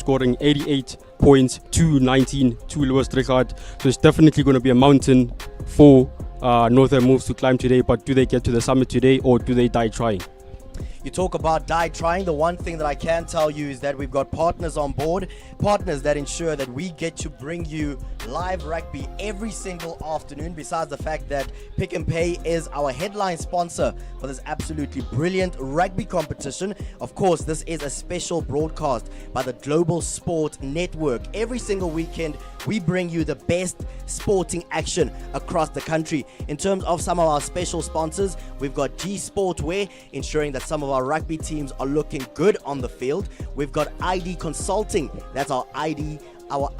scoring 88 points to 19 to Louis Trichardt. So it's definitely going to be a mountain for Northern Wolves to climb today. But do they get to the summit today, or do they die trying? You talk about die trying. The one thing that I can tell you is that we've got partners on board, partners that ensure that we get to bring you live rugby every single afternoon, besides the fact that PnP is our headline sponsor for this absolutely brilliant rugby competition. Of course, this is a special broadcast by the Global Sport Network. Every single weekend, we bring you the best sporting action across the country. In terms of some of our special sponsors, we've got G Sportwear, ensuring that some of our rugby teams are looking good on the field. We've got ID Consulting, that's our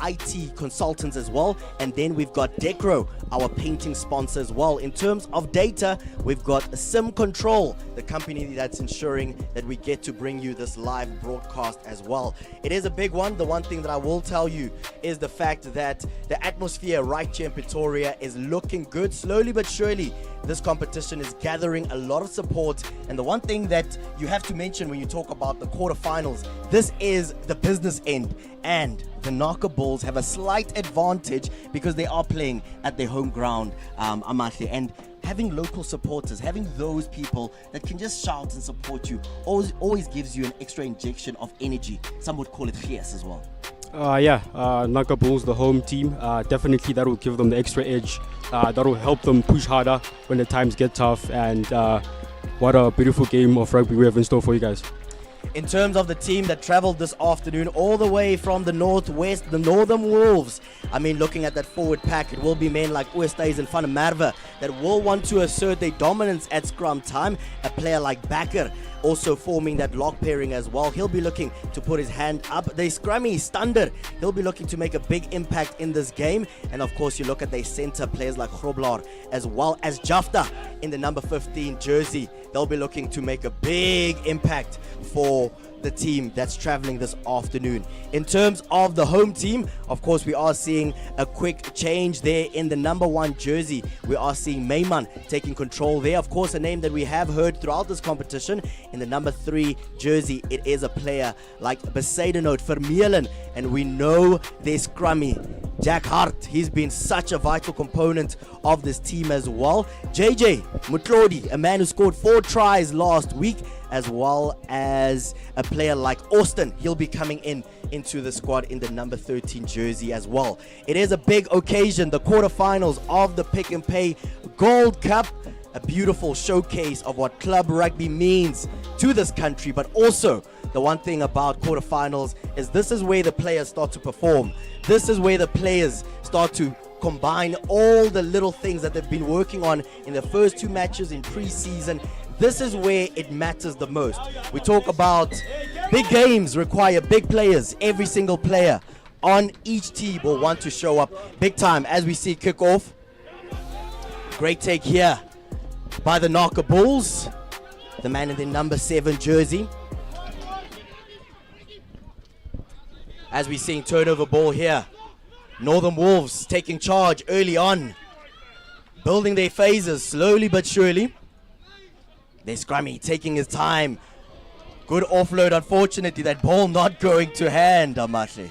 IT consultants as well. And then we've got Decro, our painting sponsor as well. In terms of data, we've got Sim Control, the company that's ensuring that we get to bring you this live broadcast as well. It is a big one. The one thing that I will tell you is the fact that the atmosphere right here in Pretoria is looking good. Slowly but surely, this competition is gathering a lot of support. And the one thing that you have to mention when you talk about the quarterfinals, this is the business end. And the NAKA Bulls have a slight advantage because they are playing at their home ground, Amahle. And having local supporters, having those people that can just shout and support you, always gives you an extra injection of energy. Some would call it fierce as well. NAKA Bulls, the home team, definitely that will give them the extra edge. That will help them push harder when the times get tough. And what a beautiful game of rugby we have in store for you guys. In terms of the team that traveled this afternoon all the way from the northwest, the Northern Wolves, I mean, looking at that forward pack, it will be men like Oosthuizen and Van der Merwe that will want to assert their dominance at scrum time. A player like Bakker also forming that lock pairing as well. He'll be looking to put his hand up. The scrummy Stander, he'll be looking to make a big impact in this game. And of course, you look at their center players like Grobler as well as Jafta in the number 15 jersey. They'll be looking to make a big impact for the team that's traveling this afternoon. In terms of the home team, of course, we are seeing a quick change there in the number 1 jersey. We are seeing Mayman taking control there. Of course, a name that we have heard throughout this competition. In the number 3 jersey, it is a player like Besaidenout Vermeulen, and we know their scrummy Jack Hart. He's been such a vital component of this team as well. JJ Mutlodi, a man who scored 4 tries last week, as well as a player like Austin. He'll be coming into the squad in the number 13 jersey as well. It is a big occasion, the quarterfinals of the PnP Gold Cup. A beautiful showcase of what club rugby means to this country, but also the one thing about quarterfinals is this is where the players start to perform. This is where the players start to combine all the little things that they've been working on in the first 2 matches in pre-season. This is where it matters the most. We talk about big games require big players. Every single player on each team will want to show up big time. As we see kickoff, great take here by the NAKA Bulls, the man in the number 7 jersey. As we're seeing turnover ball here, Northern Wolves taking charge early on, building their phases slowly but surely. Their scrummy taking his time. Good offload, unfortunately, that ball not going to hand, Amahle.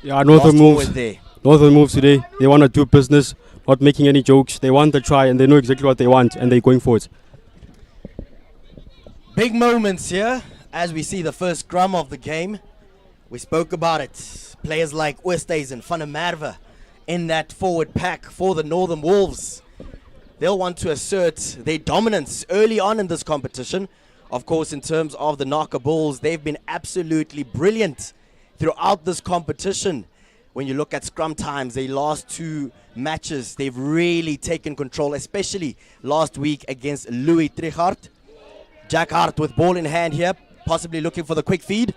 Yeah, Northern Wolves today, they want to do business, not making any jokes. They want to try and they know exactly what they want and they're going for it. Big moments here as we see the first scrum of the game. We spoke about it. Players like Oosthuizen and Van der Merwe in that forward pack for the Northern Wolves. They'll want to assert their dominance early on in this competition. Of course, in terms of the NAKA Bulls, they've been absolutely brilliant throughout this competition. When you look at scrum times, their last 2 matches, they've really taken control, especially last week against Louis Trichardt. Jack Hart with ball in hand here, possibly looking for the quick feed.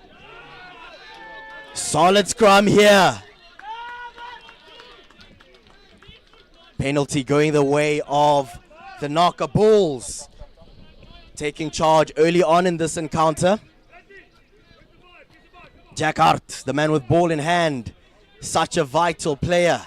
Solid scrum here. Penalty going the way of the NAKA Bulls. Taking charge early on in this encounter. Jack Hart, the man with ball in hand. Such a vital player.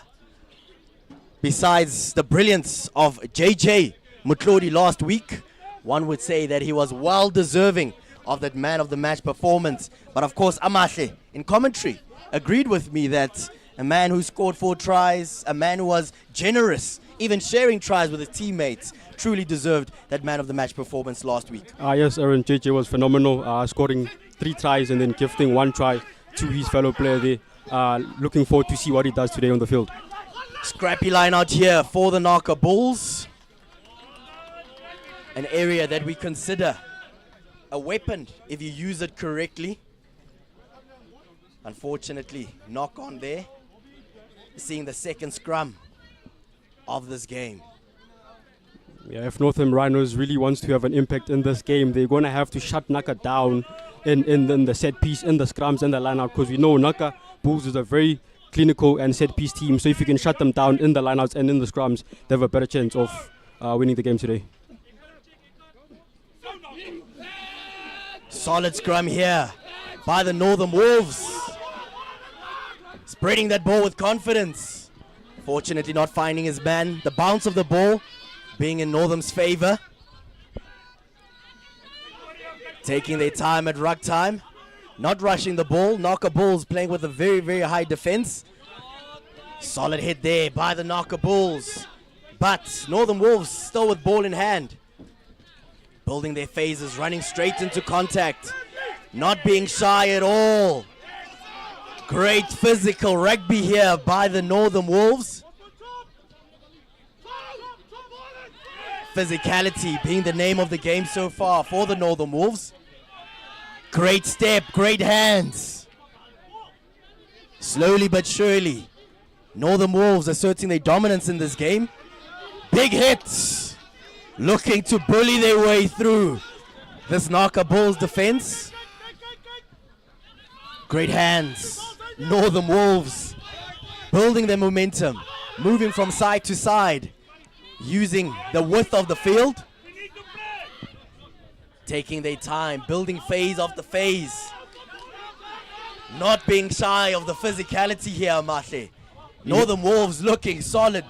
Besides the brilliance of JJ Mutlodi last week, one would say that he was well deserving of that man of the match performance. But of course, Amahle, in commentary, agreed with me that a man who scored 4 tries, a man who was generous, even sharing tries with his teammates, truly deserved that man of the match performance last week. Yes, Aaron, JJ was phenomenal, scoring 3 tries and then gifting 1 try to his fellow player there. Looking forward to see what he does today on the field. Scrappy line out here for the NAKA Bulls. An area that we consider a weapon if you use it correctly. Unfortunately, knock on there. Seeing the second scrum of this game. Yeah, if Northam Rhinos really wants to have an impact in this game, they're going to have to shut NAKA down in the set piece, in the scrums, and the line out, because we know NAKA Bulls is a very clinical and set piece team. So if you can shut them down in the lineouts and in the scrums, they have a better chance of winning the game today. Solid scrum here by the Northam Wolves. Spreading that ball with confidence. Fortunately not finding his man. The bounce of the ball being in Northam's favor. Taking their time at ruck time. Not rushing the ball. NAKA Bulls playing with a very, very high defense. Solid hit there by the NAKA Bulls. But Northam Wolves still with ball in hand. Building their phases, running straight into contact. Not being shy at all. Great physical rugby here by the Northam Wolves. Physicality being the name of the game so far for the Northam Wolves. Great step, great hands. Slowly but surely, Northam Wolves asserting their dominance in this game. Big hits. Looking to bully their way through this NAKA Bulls defense. Great hands. Northam Wolves building their momentum, moving from side to side, using the width of the field, taking their time, building phase after phase, not being shy of the physicality here, Mahle. Northam Wolves looking solid.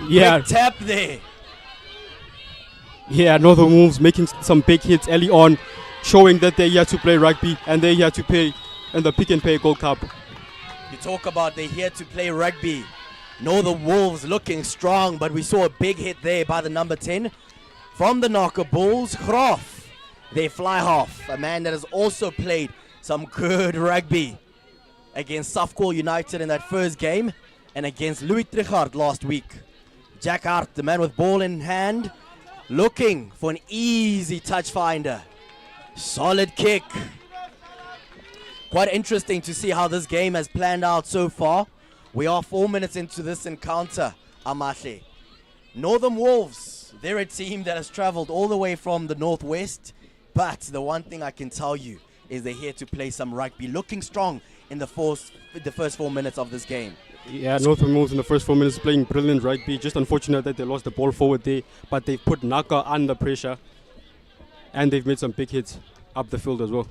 Yeah. Big tap there. Yeah, Northam Wolves making some big hits early on, showing that they're here to play rugby and they're here to play in the PnP Gold Cup. You talk about they're here to play rugby. Northam Wolves looking strong, but we saw a big hit there by the number 10 from the NAKA Bulls, Groff, their fly half, a man that has also played some good rugby against Safkwal United in that first game and against Louis Trichardt last week. Jack Hart, the man with ball in hand, looking for an easy touch finder. Solid kick. Quite interesting to see how this game has planned out so far. We are 4 minutes into this encounter, Amahle. Northam Wolves, they're a team that has traveled all the way from the northwest, but the one thing I can tell you is they're here to play some rugby, looking strong in the first 4 minutes of this game. Yeah, Northam Wolves in the first 4 minutes playing brilliant rugby. Just unfortunate that they lost the ball forward there, but they've put NAKA under pressure and they've made some big hits up the field as well.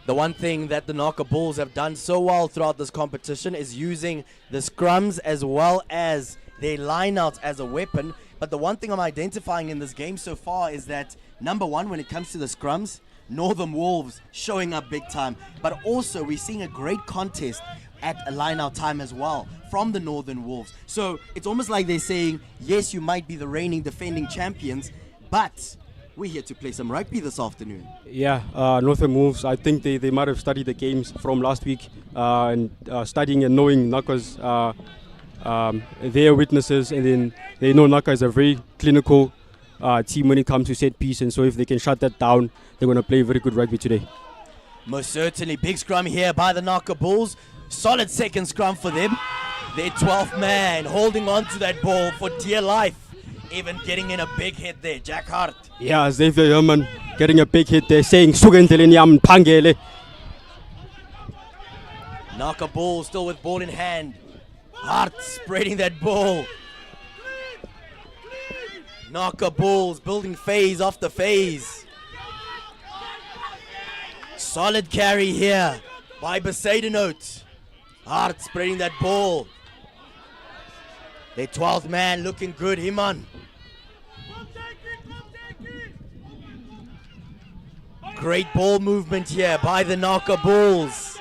The one thing that the NAKA Bulls have done so well throughout this competition is using the scrums as well as their lineouts as a weapon. But the one thing I'm identifying in this game so far is that, number one, when it comes to the scrums, Northam Wolves showing up big time. But also, we're seeing a great contest at a lineout time as well from the Northern Wolves. So it's almost like they're saying, yes, you might be the reigning defending champions, but we're here to play some rugby this afternoon. Yeah, Northam Wolves, I think they might have studied the games from last week and studying and knowing NAKA's their weaknesses, and then they know NAKA is a very clinical team when it comes to set piece, and so if they can shut that down, they're going to play very good rugby today. Most certainly. Big scrum here by the NAKA Bulls. Solid second scrum for them. Their 12th man holding on to that ball for dear life. Even getting in a big hit there, Jack Hart. Yeah, Xavier Herman getting a big hit there, saying Sugendeliniam Pangele. NAKA Bulls still with ball in hand. Hart spreading that ball. NAKA Bulls building phase after phase. Solid carry here by Besaidenote. Hart spreading that ball. Their 12th man looking good, Himan. Great ball movement here by the NAKA Bulls.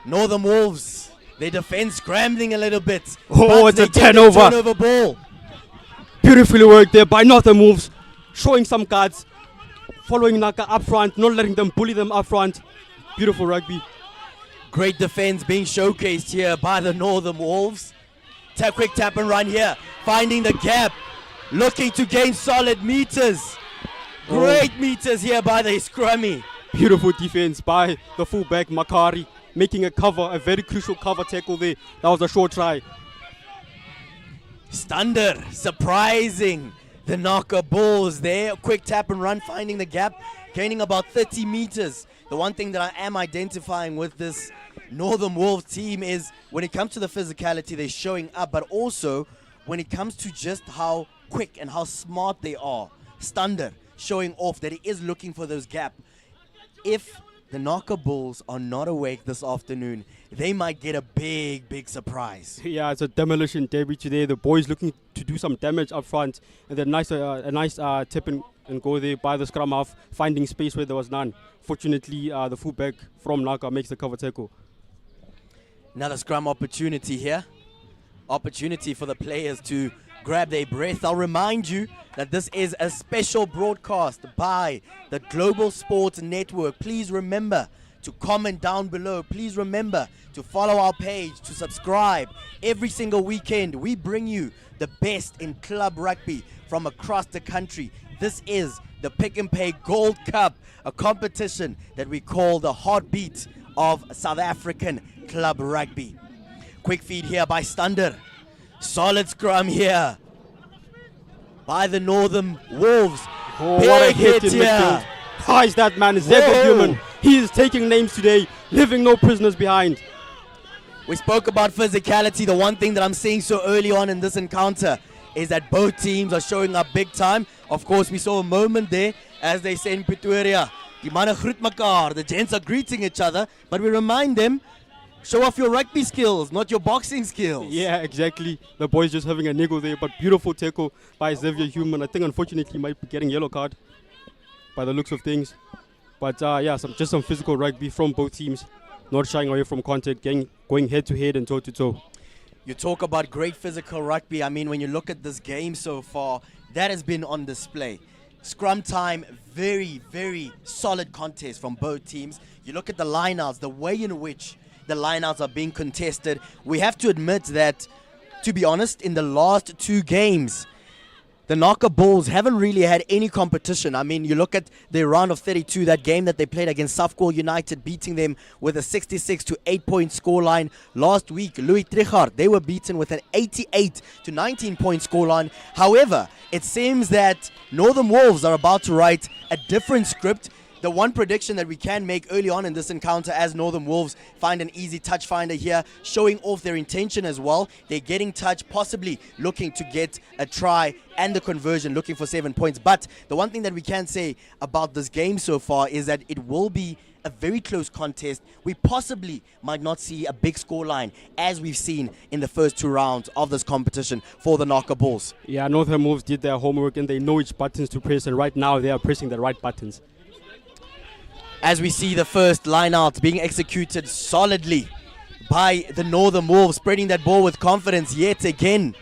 Northam Wolves, their defense scrambling a little bit. Oh, but it's a they get turnover. Turnover ball. Beautifully worked there by Northam Wolves, showing some guards, following NAKA up front, not letting them bully them up front. Beautiful rugby. Great defense being showcased here by the Northam Wolves. Quick tap and run here, finding the gap, looking to gain solid meters. Great meters here by the scrummy. Beautiful defense by the fullback Makari, making a cover, a very crucial cover tackle there. That was a short try. Stander surprising the NAKA Bulls there. Quick tap and run, finding the gap, gaining about 30 meters. The one thing that I am identifying with this Northam Wolves team is when it comes to the physicality, they're showing up, but also when it comes to just how quick and how smart they are. Stander showing off that he is looking for those gaps. If the NAKA Bulls are not awake this afternoon, they might get a big surprise. Yeah, it's a demolition derby today. The boys looking to do some damage up front, and then a nice tip and go there by the scrum half, finding space where there was none. Fortunately, the fullback from NAKA makes the cover tackle. Another scrum opportunity here. Opportunity for the players to grab their breath. I'll remind you that this is a special broadcast by the Global Sports Network. Please remember to comment down below. Please remember to follow our page, to subscribe. Every single weekend, we bring you the best in club rugby from across the country. This is the PnP Gold Cup, a competition that we call the heartbeat of South African club rugby. Quick feed here by Stander. Solid scrum here by the Northam Wolves. Oh, what a hit in midfield. How is that man? Xavier Human. He is taking names today, leaving no prisoners behind. We spoke about physicality. The one thing that I'm seeing so early on in this encounter is that both teams are showing up big time. Of course, we saw a moment there, as they say in Pretoria, die manne groet mekaar, the gents are greeting each other, but we remind them, show off your rugby skills, not your boxing skills. Yeah, exactly. The boys just having a niggle there, but beautiful tackle by Xavier Human. I think unfortunately he might be getting yellow card by the looks of things. But yeah, just some physical rugby from both teams, not shying away from contact, going head to head and toe to toe. You talk about great physical rugby. I mean, when you look at this game so far, that has been on display. Scrum time, very solid contest from both teams. You look at the lineouts, the way in which the lineouts are being contested. We have to admit that, to be honest, in the last two games, the NAKA Bulls haven't really had any competition. I mean, you look at their round of 32, that game that they played against Safkol United, beating them with a 66 to 8-point scoreline. Last week, Louis Trichardt, they were beaten with an 88 to 19-point scoreline. However, it seems that Northam Wolves are about to write a different script. The one prediction that we can make early on in this encounter, as Northam Wolves find an easy touch finder here, showing off their intention as well. They're getting touch, possibly looking to get a try and the conversion, looking for 7 points. But the one thing that we can say about this game so far is that it will be a very close contest. We possibly might not see a big scoreline as we've seen in the first two rounds of this competition for the NAKA Bulls. Yeah, Northam Wolves did their homework and they know which buttons to press, and right now they are pressing the right buttons. As we see the first line out being executed solidly by the Northam Wolves, spreading that ball with confidence yet again.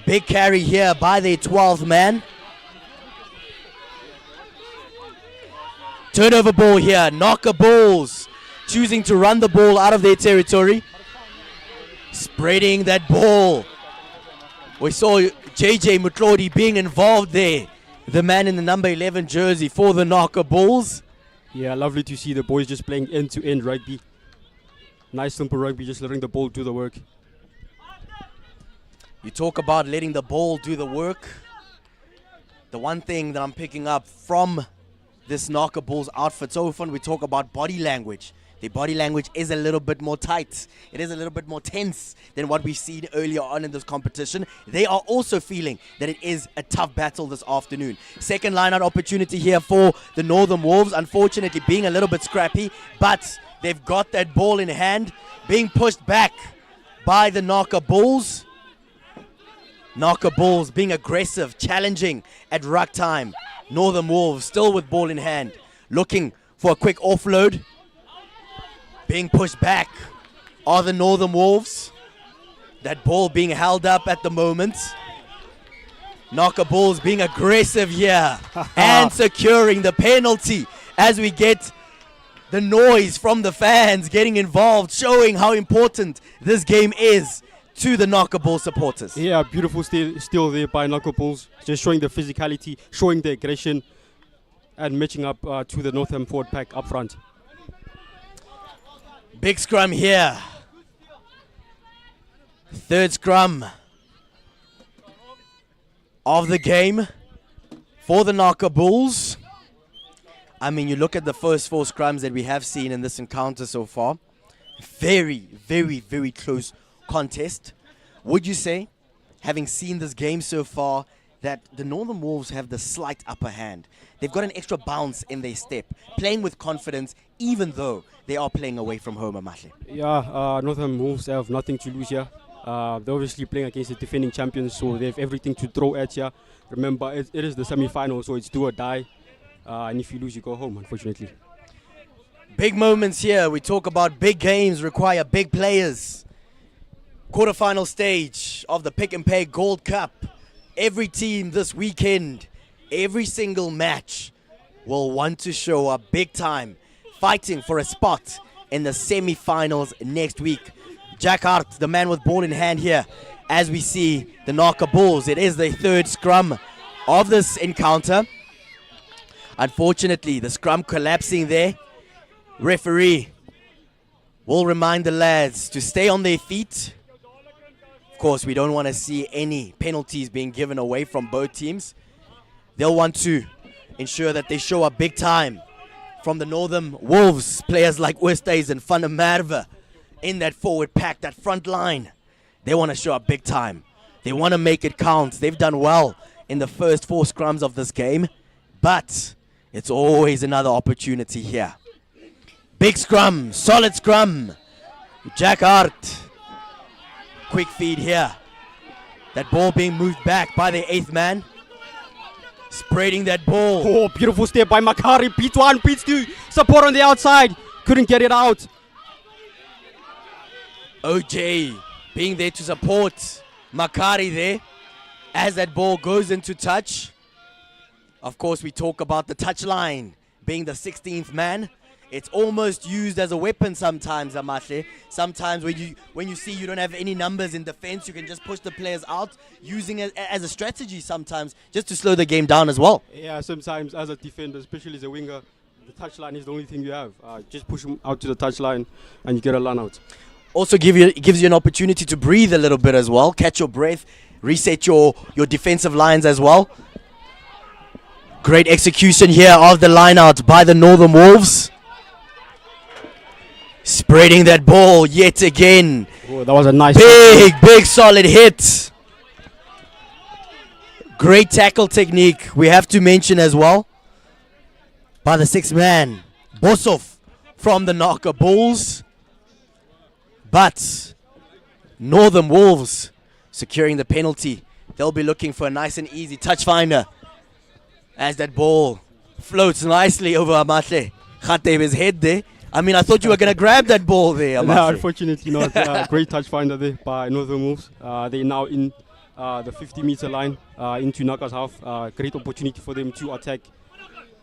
Big carry here by their 12th man. Turnover ball here. NAKA Bulls choosing to run the ball out of their territory. Spreading that ball. We saw JJ Mutlodi being involved there. The man in the number 11 jersey for the NAKA Bulls. Yeah, lovely to see the boys just playing end-to-end rugby. Nice simple rugby, just letting the ball do the work. You talk about letting the ball do the work. The one thing that I'm picking up from this NAKA Bulls outfit, so often we talk about body language. The body language is a little bit more tight. It is a little bit more tense than what we've seen earlier on in this competition. They are also feeling that it is a tough battle this afternoon. Second line-out opportunity here for the Northam Wolves. Unfortunately, being a little bit scrappy, but they've got that ball in hand, being pushed back by the NAKA Bulls. NAKA Bulls being aggressive, challenging at ruck time. Northam Wolves still with ball in hand, looking for a quick offload. Being pushed back are the Northam Wolves. That ball being held up at the moment. NAKA Bulls being aggressive here and securing the penalty as we get the noise from the fans getting involved, showing how important this game is to the NAKA Bulls supporters. Yeah, beautiful steal there by NAKA Bulls. Just showing the physicality, showing the aggression, and matching up to the Northam forward pack up front. Big scrum here. Third scrum of the game for the NAKA Bulls. I mean, you look at the first 4 scrums that we have seen in this encounter so far. Very, very, very close contest. Would you say, having seen this game so far, that the Northern Wolves have the slight upper hand? They've got an extra bounce in their step, playing with confidence, even though they are playing away from home, Amahle. Yeah, Northam Wolves have nothing to lose here. They're obviously playing against the defending champions, so they have everything to throw at you. Remember, it is the semi-final, so it's do or die. And if you lose, you go home, unfortunately. Big moments here. We talk about big games require big players. Quarterfinal stage of the PnP Gold Cup. Every team this weekend, every single match will want to show up big time, fighting for a spot in the semi-finals next week. Jack Hart, the man with ball in hand here, as we see the NAKA Bulls. It is the third scrum of this encounter. Unfortunately, the scrum collapsing there. Referee will remind the lads to stay on their feet. Of course, we don't want to see any penalties being given away from both teams. They'll want to ensure that they show up big time from the Northern Wolves. Players like Oosthuizen and Van der Merwe in that forward pack, that front line. They want to show up big time. They want to make it count. They've done well in the first 4 scrums of this game, but it's always another opportunity here. Big scrum, solid scrum. Jack Hart. Quick feed here. That ball being moved back by the 8th man. Spreading that ball. Oh, beautiful step by Makari. Beats 1, beats 2. Support on the outside. Couldn't get it out. OJ being there to support Makari there as that ball goes into touch. Of course, we talk about the touch line being the 16th man. It's almost used as a weapon sometimes, Amahle. Sometimes when you see you don't have any numbers in defense, you can just push the players out, using it as a strategy sometimes, just to slow the game down as well. Yeah, sometimes as a defender, especially as a winger, the touch line is the only thing you have. Just push them out to the touch line and you get a run out. Also gives you an opportunity to breathe a little bit as well, catch your breath, reset your defensive lines as well. Great execution here of the line out by the Northern Wolves. Spreading that ball yet again. Oh, that was a nice big solid hit. Great tackle technique, we have to mention as well, by the 6th man, Bosov from the NAKA Bulls. But Northern Wolves securing the penalty. They'll be looking for a nice and easy touch finder as that ball floats nicely over Amahle Khatebe's head there. I mean, I thought you were going to grab that ball there, Amahle. No, unfortunately not. Great touch finder there by Northern Wolves. They're now in the 50-meter line into NAKA's half. Great opportunity for them to attack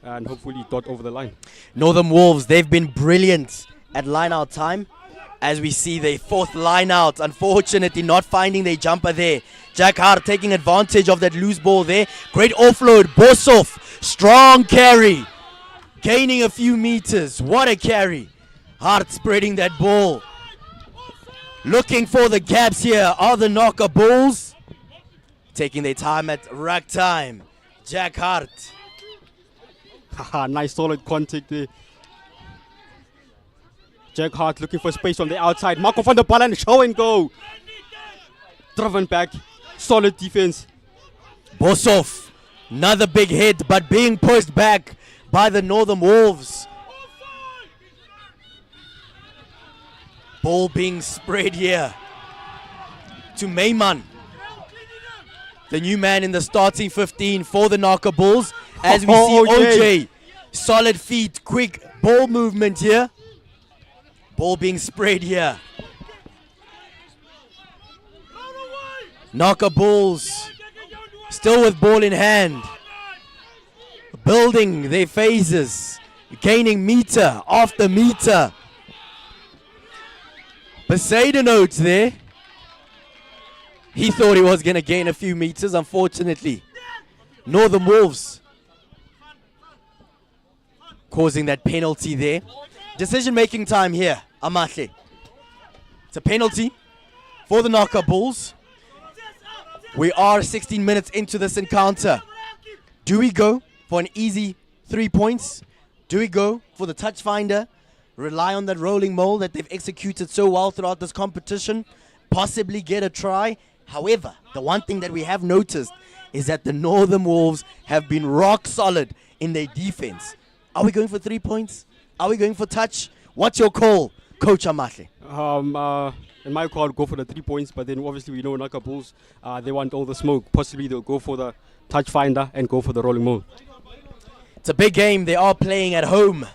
and hopefully dot over the line. Northern Wolves, they've been brilliant at line-out time. As we see their 4th line-out, unfortunately not finding their jumper there. Jack Hart taking advantage of that loose ball there. Great offload, Bosov, strong carry. Gaining a few meters, what a carry. Hart spreading that ball. Looking for the gaps here are the NAKA Bulls. Taking their time at ruck time. Jack Hart. Nice solid contact there. Jack Hart looking for space on the outside. Marco van der Ballen, show and go. Driven back. Solid defense. Bosov, another big hit, but being pushed back by the Northern Wolves. Ball being spread here to Mayman, the new man in the starting 15 for the NAKA Bulls. As we Oh, see OJ, solid feet, quick ball movement here. Ball being sprayed here. NAKA Bulls still with ball in hand. Building their phases. Gaining meter after meter. Poseidon there. He thought he was going to gain a few meters, unfortunately. Northern Wolves causing that penalty there. Decision-making time here, Amahle. It's a penalty for the NAKA Bulls. We are 16 minutes into this encounter. Do we go for an easy 3 points? Do we go for the touch finder? Rely on that rolling mole that they've executed so well throughout this competition? Possibly get a try? However, the one thing that we have noticed is that the Northern Wolves have been rock solid in their defense. Are we going for 3 points? Are we going for touch? What's your call, Coach Amahle? In my call, go for the 3 points, but then obviously we know NAKA Bulls, they want all the smoke. Possibly they'll go for the touch finder and go for the rolling mole. It's a big game. They are playing at home.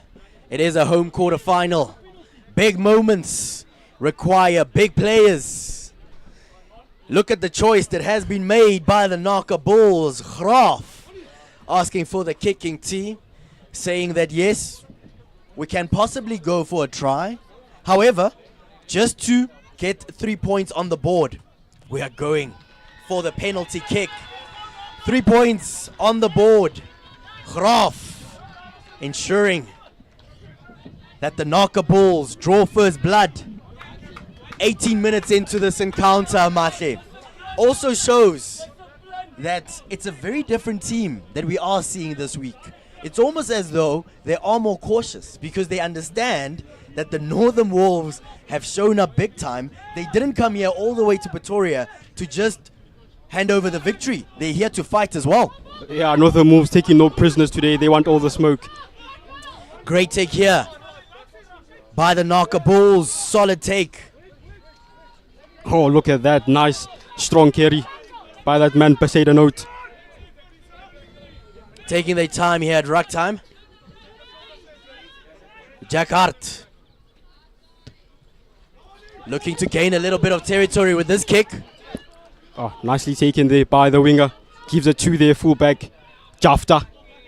It is a home quarter final. Big moments require big players. Look at the choice that has been made by the NAKA Bulls. Graaf asking for the kicking tee, saying that yes, we can possibly go for a try. However, just to get 3 points on the board, we are going for the penalty kick. 3 points on the board. Graaf ensuring that the NAKA Bulls draw first blood. 18 minutes into this encounter, Amahle. Also shows that it's a very different team that we are seeing this week. It's almost as though they are more cautious because they understand that the Northern Wolves have shown up big time. They didn't come here all the way to Pretoria to just hand over the victory. They're here to fight as well. Yeah, Northern Wolves taking no prisoners today. They want all the smoke. Great take here by the NAKA Bulls. Solid take. Oh, look at that. Nice, strong carry by that man, Poseidon. Taking their time here at ruck time. Jack Hart looking to gain a little bit of territory with this kick. Oh, nicely taken there by the winger. Gives it to their fullback, Jafta.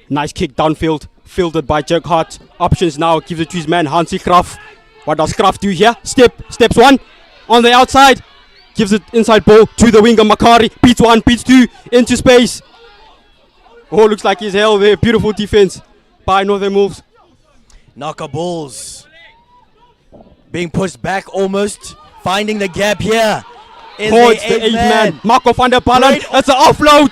Nice kick downfield. Fielded by Jack Hart. Options now. Gives it to his man, Hansi Graaf. What does Graaf do here? Steps one. On the outside. Gives it inside ball to the winger, Makari. Beats one, beats two. Into space. Oh, looks like he's held there. Beautiful defense by Northern Wolves. NAKA Bulls being pushed back almost. Finding the gap here. Oh, it's the 8-man. Marco van der Ballen. That's an offload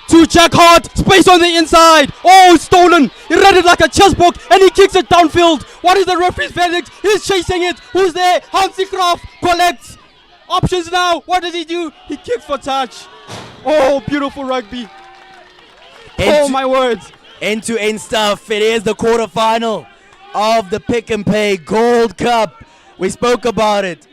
to Jack Hart. Space on the inside. Oh, stolen. He read it like a chessbook and he kicks it downfield. What is the referee's verdict? He's chasing it. Who's there? Hansi Graaf collects. Options now. What does he do? He kicks for touch. Oh, beautiful rugby. Oh, my words. End-to-end stuff. It is the quarterfinal of the Pick and Pay Gold Cup. We spoke about it.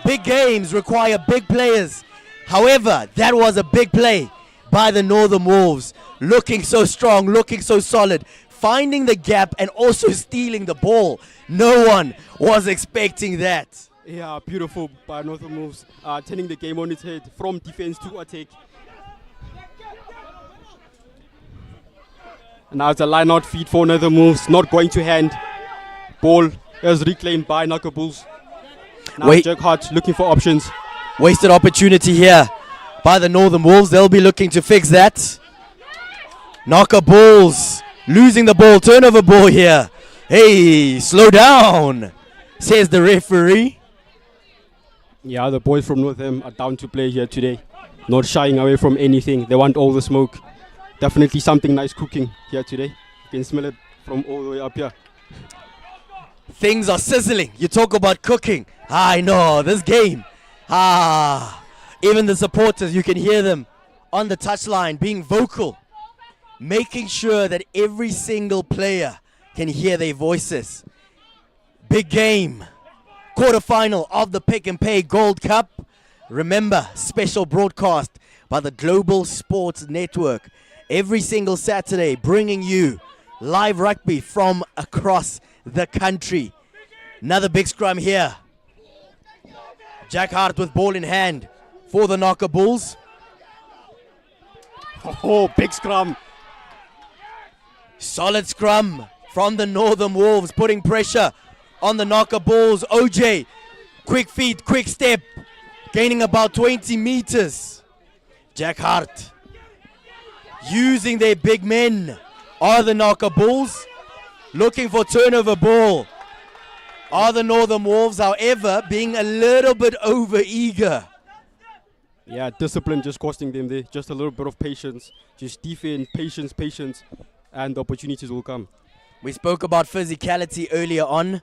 Big games require big players. However, that was a big play by the Northern Wolves. Looking so strong, looking so solid. Finding the gap and also stealing the ball. No one was expecting that. Yeah, beautiful by Northern Wolves. Turning the game on its head from defense to attack. And now it's a line-out feed for Northern Wolves. Not going to hand. Ball is reclaimed by NAKA Bulls. Now Jack Hart looking for options. Wasted opportunity here by the Northern Wolves. They'll be looking to fix that. NAKA Bulls losing the ball. Turnover ball here. Hey, slow down, says the referee. Yeah, the boys from Northam are down to play here today. Not shying away from anything. They want all the smoke. Definitely something nice cooking here today. You can smell it from all the way up here. Things are sizzling. You talk about cooking. I know, this game. Even the supporters, you can hear them on the touchline being vocal. Making sure that every single player can hear their voices. Big game. Quarterfinal of the Pick and Pay Gold Cup. Remember, special broadcast by the Global Sports Network. every single Saturday, bringing you live rugby from across the country. Another big scrum here. Jack Hart with ball in hand for the NAKA Bulls. Oh, big scrum. Solid scrum from the Northam Wolves, putting pressure on the NAKA Bulls. OJ, quick feet, quick step, gaining about 20 meters. Jack Hart using their big men are the NAKA Bulls, looking for turnover ball. Are the Northam Wolves, however, being a little bit over-eager. Yeah, discipline just costing them there. Just a little bit of patience. Just defend, patience, and the opportunities will come. We spoke about physicality earlier on.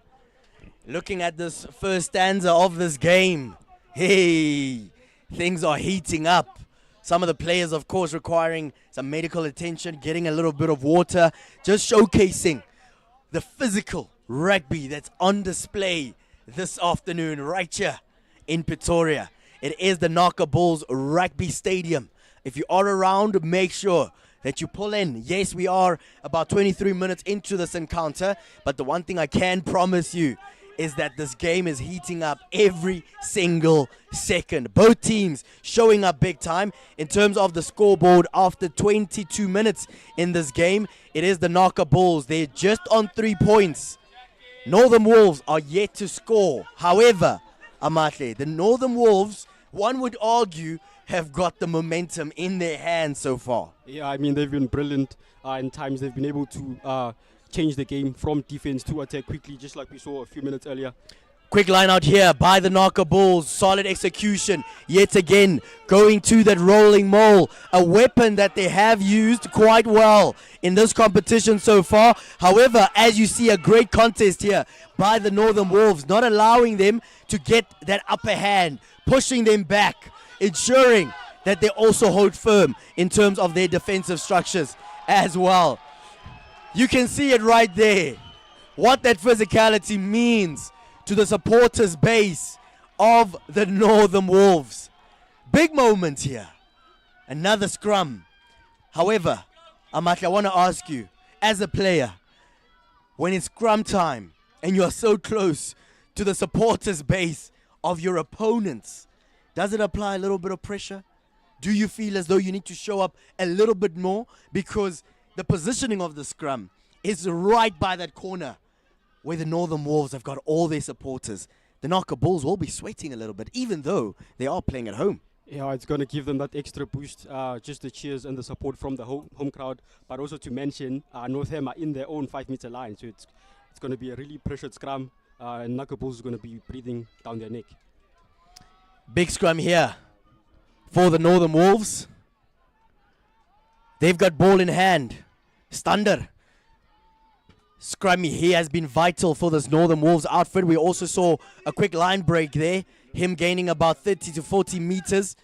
Looking at this first stanza of this game, hey, things are heating up. Some of the players, of course, requiring some medical attention, getting a little bit of water, just showcasing the physical rugby that's on display this afternoon right here in Pretoria. It is the NAKA Bulls Rugby Stadium. If you are around, make sure that you pull in. Yes, we are about 23 minutes into this encounter, but the one thing I can promise you is that this game is heating up every single second. Both teams showing up big time. In terms of the scoreboard, after 22 minutes in this game, it is the NAKA Bulls. They're just on 3 points. Northam Wolves are yet to score. However, Amahle, the Northam Wolves, one would argue, have got the momentum in their hands so far. Yeah, I mean, they've been brilliant. In times they've been able to change the game from defense to attack quickly, just like we saw a few minutes earlier. Quick line out here by the NAKA Bulls. Solid execution yet again, going to that rolling mole, a weapon that they have used quite well in this competition so far. However, as you see, a great contest here by the Northam Wolves, not allowing them to get that upper hand, pushing them back, ensuring that they also hold firm in terms of their defensive structures as well. You can see it right there, what that physicality means to the supporters base of the Northam Wolves. Big moment here. Another scrum. However, Amahle, I want to ask you, as a player, when it's scrum time and you are so close to the supporters base of your opponents, does it apply a little bit of pressure? Do you feel as though you need to show up a little bit more? Because the positioning of the scrum is right by that corner where the Northam Wolves have got all their supporters. The NAKA Bulls will be sweating a little bit, even though they are playing at home. Yeah, it's going to give them that extra boost, just the cheers and the support from the home crowd. But also to mention, NORTHAM are in their own 5-meter line, so it's going to be a really pressured scrum, and NAKA Bulls is going to be breathing down their neck. Big scrum here for the Northam Wolves. They've got ball in hand. Stander. Scrummy, he has been vital for this Northam Wolves outfit. We also saw a quick line break there. Him gaining about 30 to 40 meters.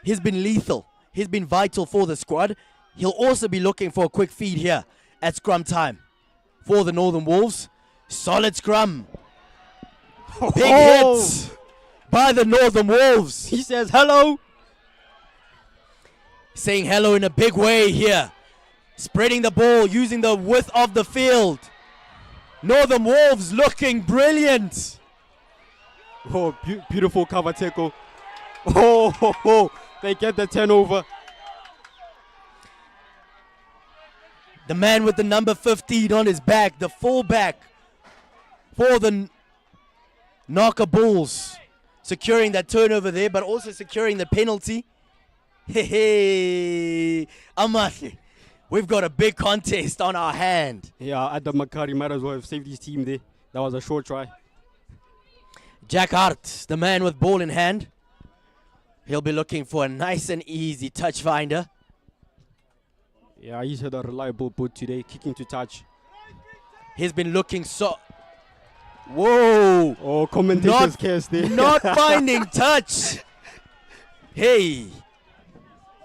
He's been lethal. He's been vital for the squad. He'll also be looking for a quick feed here at scrum time for the Northam Wolves. Solid scrum. Big hits by the Northam Wolves. He says hello. Saying hello in a big way here. Spreading the ball, using the width of the field. Northam Wolves looking brilliant. Oh, beautiful cover tackle. Oh, they get the turnover. The man with the number 15 on his back, the fullback for the NAKA Bulls. Securing that turnover there, but also securing the penalty. Hey, Amahle. We've got a big contest on our hand. Yeah, Adam Makari might as well have saved his team there. That was a short try. Jack Hart, the man with ball in hand. He'll be looking for a nice and easy touch finder. Yeah, he's had a reliable boot today, kicking to touch. He's been looking so... Whoa! Oh, commentator's case there. Not finding touch. Hey.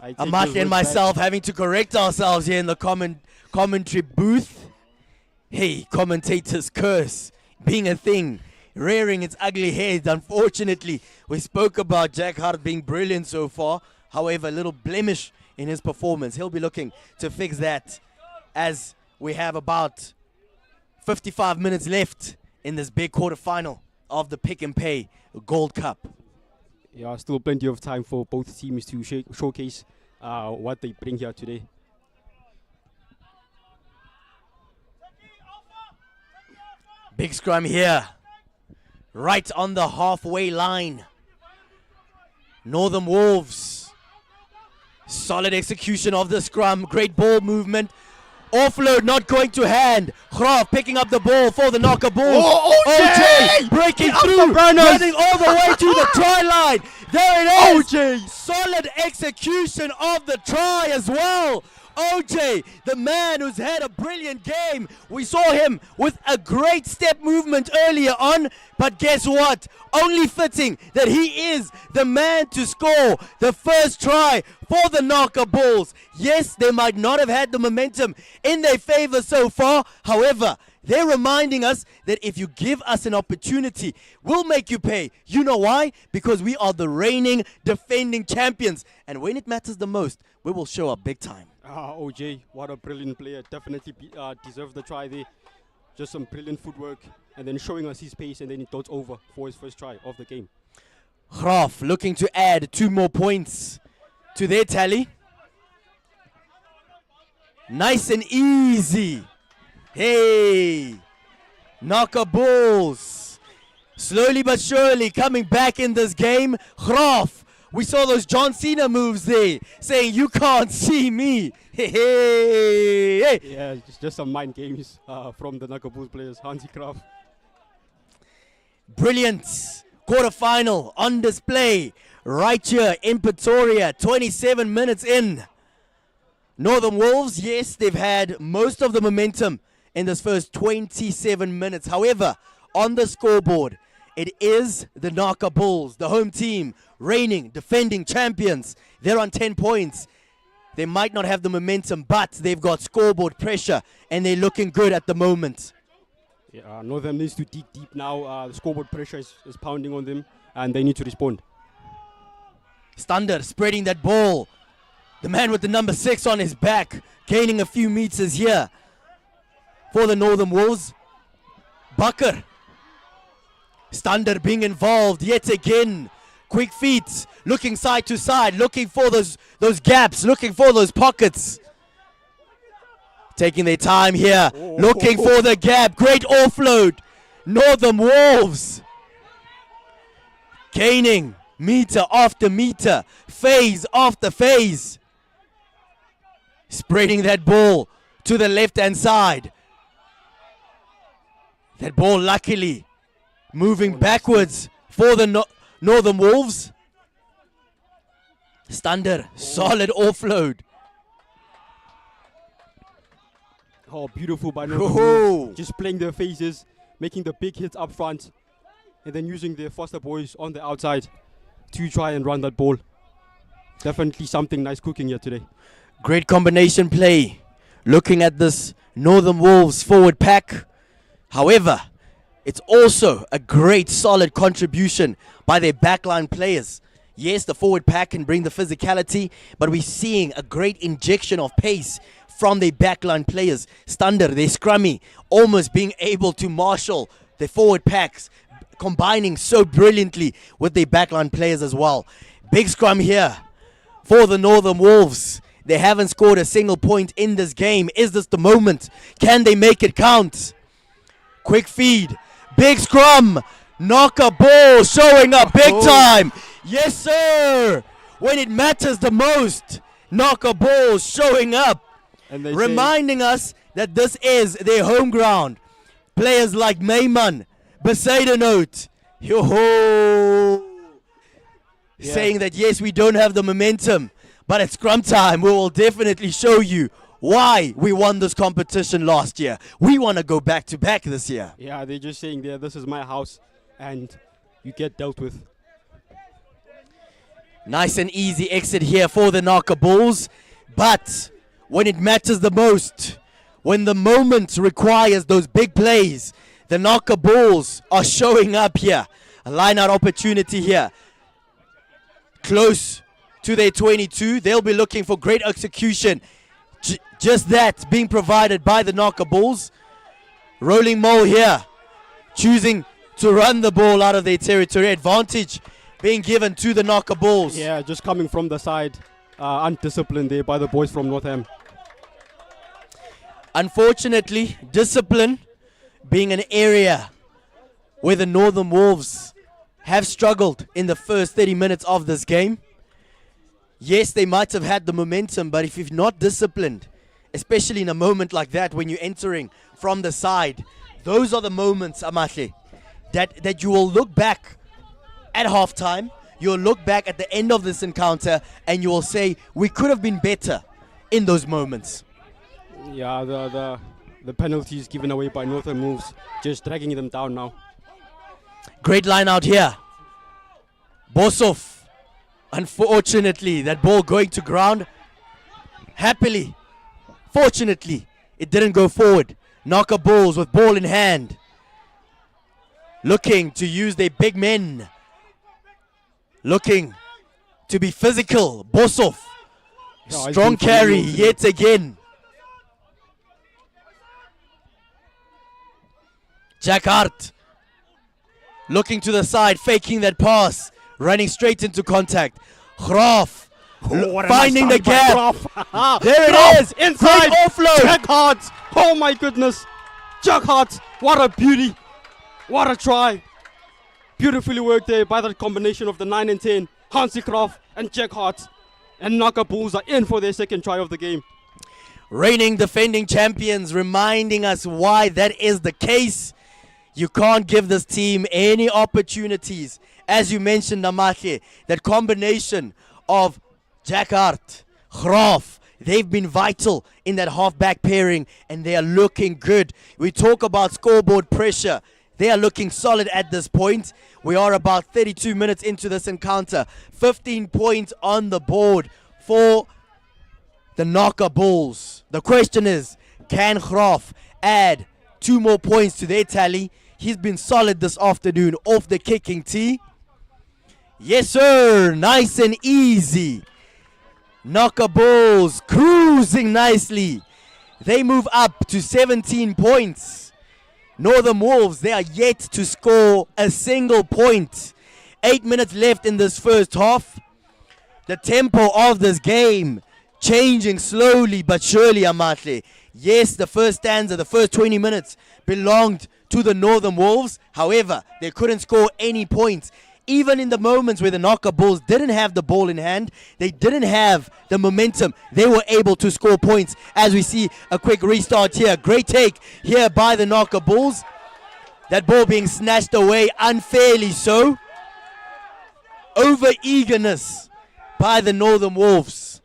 Amahle and myself having to correct ourselves here in the commentary booth. Hey, commentator's curse being a thing, rearing its ugly head. Unfortunately, we spoke about Jack Hart being brilliant so far. However, a little blemish in his performance. He'll be looking to fix that as we have about 55 minutes left in this big quarterfinal of the Pick and Pay Gold Cup. Yeah, still plenty of time for both teams to showcase what they bring here today. Big scrum here, right on the halfway line. Northam Wolves, solid execution of the scrum, great ball movement. Offload not going to hand. Graaf picking up the ball for the NAKA Bulls. OJ breaking through, running all the way to the try line. There it is. OJ. Solid execution of the try as well. OJ, the man who's had a brilliant game. We saw him with a great step movement earlier on, but guess what? Only fitting that he is the man to score the first try for the NAKA Bulls. Yes, they might not have had the momentum in their favor so far. However, they're reminding us that if you give us an opportunity, we'll make you pay. You know why? Because we are the reigning, defending champions. And when it matters the most, we will show up big time. OJ, what a brilliant player. Definitely deserves the try there. Just some brilliant footwork and then showing us his pace, and then he dots over for his first try of the game. Graaf looking to add 2 more points to their tally. Nice and easy. Hey, NAKA Bulls slowly but surely coming back in this game. Graaf, we saw those John Cena moves there, saying you can't see me. Hey, hey, hey. Yeah, it's just some mind games from the NAKA Bulls players. Hansi Graaf. Brilliant quarterfinal on display right here in Pretoria. 27 minutes in. Northam Wolves, yes, they've had most of the momentum in this first 27 minutes. However, on the scoreboard, it is the NAKA Bulls, the home team, reigning, defending champions. They're on 10 points. They might not have the momentum, but they've got scoreboard pressure, and they're looking good at the moment. Yeah, Northam needs to dig deep now. The scoreboard pressure is pounding on them, and they need to respond. Stander spreading that ball. The man with the number 6 on his back, gaining a few meters here for the Northam Wolves. Bakker. Stander being involved yet again. Quick feet, looking side to side, looking for those gaps, looking for those pockets. Taking their time here, looking for the gap. Great offload. Northam Wolves gaining meter after meter, phase after phase. Spreading that ball to the left-hand side. That ball luckily moving backwards for the Northam Wolves. Stander, solid offload. Oh, beautiful by Northam Oh. Wolves. Just playing their faces, making the big hits up front, and then using their Foster boys on the outside to try and run that ball. Definitely something nice cooking here today. Great combination play. Looking at this Northam Wolves forward pack. However, it's also a great solid contribution by their backline players. Yes, the forward pack can bring the physicality, but we're seeing a great injection of pace from their backline players. Stander, their scrummy, almost being able to marshal the forward packs, combining so brilliantly with their backline players as well. Big scrum here for the Northam Wolves. They haven't scored a single point in this game. Is this the moment? Can they make it count? Quick feed. Big scrum. NAKA Bulls showing up big time. Yes, sir. When it matters the most, NAKA Bulls showing up. And they Reminding us that this is their home ground. Players like Mayman, Besaidenote, saying that yes, we don't have the momentum, but at scrum time, we will definitely show you why we won this competition last year. We want to go back to back this year. Yeah, they're just saying there, this is my house, and you get dealt with. Nice and easy exit here for the NAKA Bulls, but when it matters the most, when the moment requires those big plays, the NAKA Bulls are showing up here. A line-out opportunity here. Close to their 22. They'll be looking for great execution. Just that being provided by the NAKA Bulls. Rolling Mole here, choosing to run the ball out of their territory. Advantage being given to the NAKA Bulls. Yeah, just coming from the side. Undisciplined there by the boys from NORTHAM. Unfortunately, discipline being an area where the Northern Wolves have struggled in the first 30 minutes of this game. Yes, they might have had the momentum, but if you're not disciplined, especially in a moment like that when you're entering from the side, those are the moments, Amahle, that you will look back at halftime, you'll look back at the end of this encounter, and you will say, we could have been better in those moments. Yeah, the penalties given away by NORTHAM Wolves, just dragging them down now. Great line out here. Bosov. Unfortunately, that ball going to ground. Happily, fortunately, it didn't go forward. NAKA Bulls with ball in hand, looking to use their big men, looking to be physical. Bosov, strong carry yet again. Jack Hart, looking to the side, faking that pass, running straight into contact. Graaf, finding the gap. There it is, inside. Great offload. Jack Hart, oh my goodness. Jack Hart, what a beauty. What a try. Beautifully worked there by the combination of the 9 and 10, Hansi Graaf and Jack Hart. And NAKA Bulls are in for their second try of the game. Reigning defending champions, reminding us why that is the case. You can't give this team any opportunities. As you mentioned, Namache, that combination of Jack Hart, Graaf, they've been vital in that half-back pairing, and they are looking good. We talk about scoreboard pressure. They are looking solid at this point. We are about 32 minutes into this encounter. 15 points on the board for the NAKA Bulls. The question is, can Graaf add 2 more points to their tally? He's been solid this afternoon off the kicking tee. Yes, sir. Nice and easy. NAKA Bulls cruising nicely. They move up to 17 points. Northern Wolves, they are yet to score a single point. 8 minutes left in this first half. The tempo of this game changing slowly but surely, Amahle. Yes, the first stanza, the first 20 minutes belonged to the Northern Wolves. However, they couldn't score any points. Even in the moments where the NAKA Bulls didn't have the ball in hand, they didn't have the momentum, they were able to score points. As we see a quick restart here. Great take here by the NAKA Bulls. That ball being snatched away unfairly so. Over eagerness by the Northern Wolves.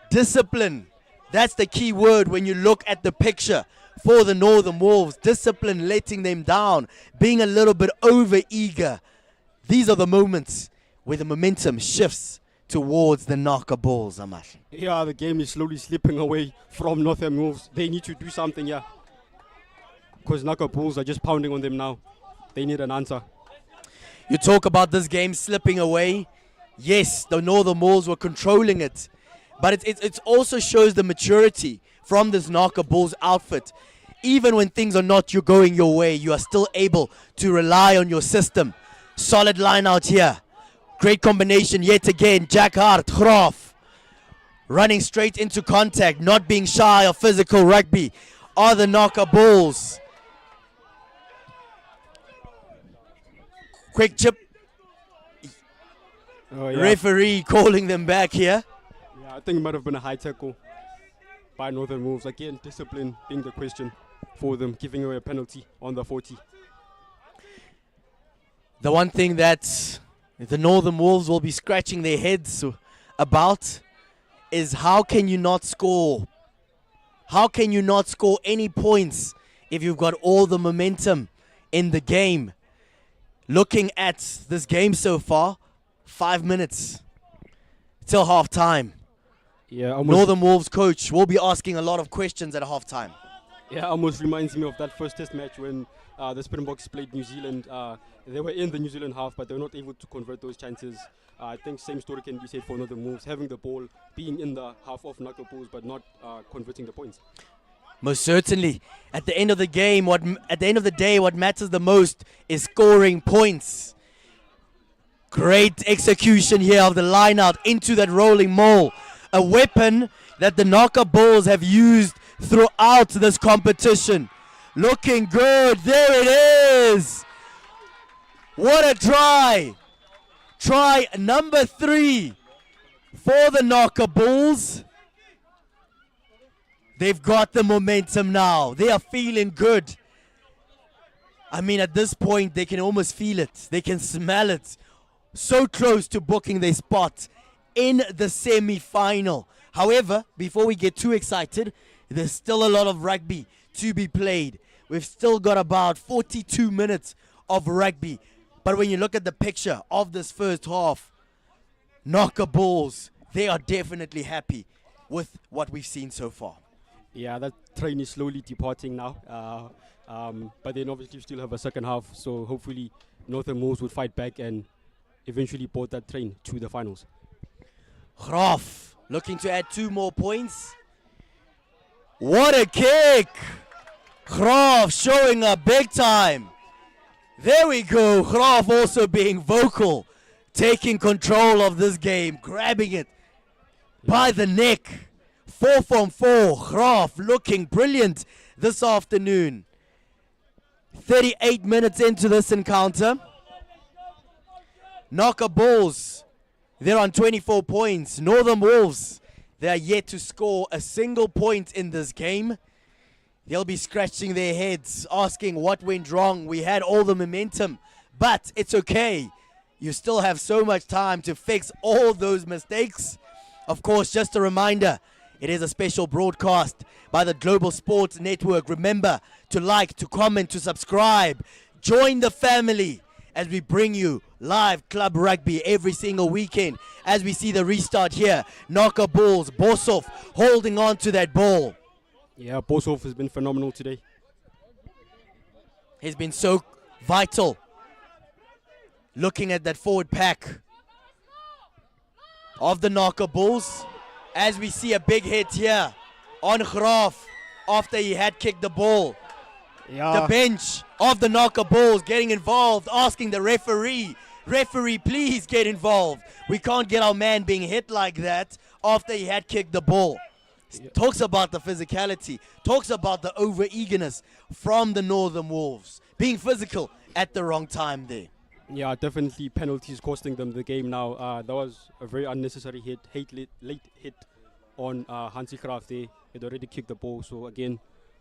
Discipline. That's the key word when you look at the picture for the Northern Wolves. Discipline letting them down, being a little bit over eager. These are the moments where the momentum shifts towards the NAKA Bulls, Amash. Yeah, the game is slowly slipping away from NORTHAM Wolves. They need to do something, yeah. Because NAKA Bulls are just pounding on them now. They need an answer. You talk about this game slipping away. Yes, the Northern Wolves were controlling it. But it also shows the maturity from this NAKA Bulls outfit. Even when things are not going your way, you are still able to rely on your system. Solid line out here. Great combination yet again. Jack Hart, Graaf. Running straight into contact, not being shy of physical rugby are the NAKA Bulls. Quick chip. Oh, yeah. Referee calling them back here. Yeah, I think it might have been a high tackle by Northern Wolves. Again, discipline being the question for them, giving away a penalty on the 40. The one thing that the Northern Wolves will be scratching their heads about is how can you not score? How can you not score any points if you've got all the momentum in the game? Looking at this game so far, 5 minutes till half time. Yeah, Northern Wolves coach will be asking a lot of questions at half time. Yeah, almost reminds me of that first test match when the Springboks played New Zealand. They were in the New Zealand half, but they were not able to convert those chances. I think same story can be said for Northern Wolves, having the ball, being in the half of NAKA Bulls, but not converting the points. Most certainly. At the end of the game, at the end of the day, what matters the most is scoring points. Great execution here of the line out into that rolling maul. A weapon that the NAKA Bulls have used throughout this competition. Looking good. There it is. What a try. Try number 3 for the NAKA Bulls. They've got the momentum now. They are feeling good. I mean, at this point, they can almost feel it. They can smell it. So close to booking their spot in the semi-final. However, before we get too excited, there's still a lot of rugby to be played. We've still got about 42 minutes of rugby. But when you look at the picture of this first half, NAKA Bulls, they are definitely happy with what we've seen so far. Yeah, that train is slowly departing now. But then obviously still have a second half, so hopefully Northern Wolves would fight back and eventually board that train to the finals. Graaf looking to add 2 more points. What a kick! Graaf showing up big time. There we go. Graaf also being vocal, taking control of this game, grabbing it by the neck. 4 from 4. Graaf looking brilliant this afternoon. 38 minutes into this encounter. NAKA Bulls, they're on 24 points. Northern Wolves, they are yet to score a single point in this game. They'll be scratching their heads, asking what went wrong. We had all the momentum, but it's okay. You still have so much time to fix all those mistakes. Of course, just a reminder, it is a special broadcast by the Global Sports Network. Remember to like, to comment, to subscribe. Join the family as we bring you live club rugby every single weekend. As we see the restart here, NAKA Bulls, Bosov holding on to that ball. Yeah, Bosov has been phenomenal today. He's been so vital. Looking at that forward pack of the NAKA Bulls. As we see a big hit here on Graaf after he had kicked the ball. Yeah. The bench of the NAKA Bulls getting involved, asking the referee, please get involved. We can't get our man being hit like that after he had kicked the ball. Yeah. Talks about the physicality, talks about the over-eagerness from the Northern Wolves. Being physical at the wrong time there. Yeah, definitely penalties costing them the game now. That was a very unnecessary late hit on Hansi Graaf there. He'd already kicked the ball, so again,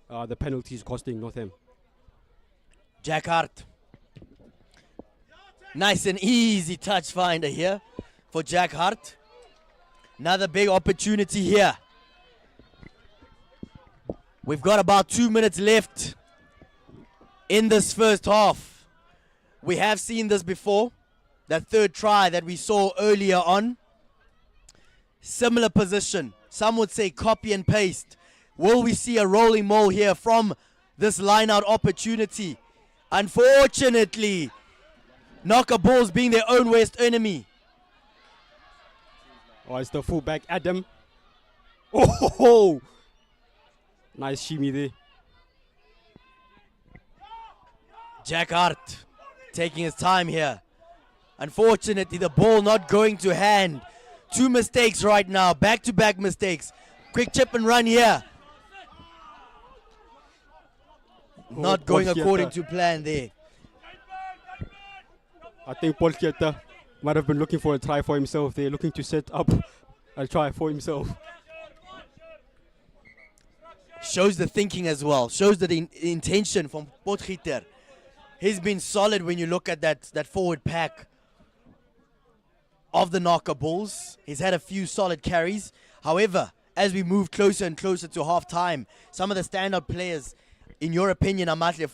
the penalties costing Northam. Jack Hart. Nice and easy touch finder here for Jack Hart. Another big opportunity here. We've got about 2 minutes left in this first half. We have seen this before. That third try that we saw earlier on. Similar position. Some would say copy and paste. Will we see a rolling maul here from this line-out opportunity? Unfortunately, NAKA Bulls being their own worst enemy. Oh, it's the fullback, Adam. Oh, nice shimmy there. Jack Hart taking his time here. Unfortunately, the ball not going to hand. 2 mistakes right now, back-to-back mistakes. Quick chip and run here. Not going according to plan there. I think Paul Kieta might have been looking for a try for himself. They're looking to set up a try for himself. Shows the thinking as well. Shows the intention from Potgieter. He's been solid when you look at that forward pack of the NAKA Bulls. He's had a few solid carries. However, as we move closer and closer to half-time, some of the standout players, in your opinion, Amatle,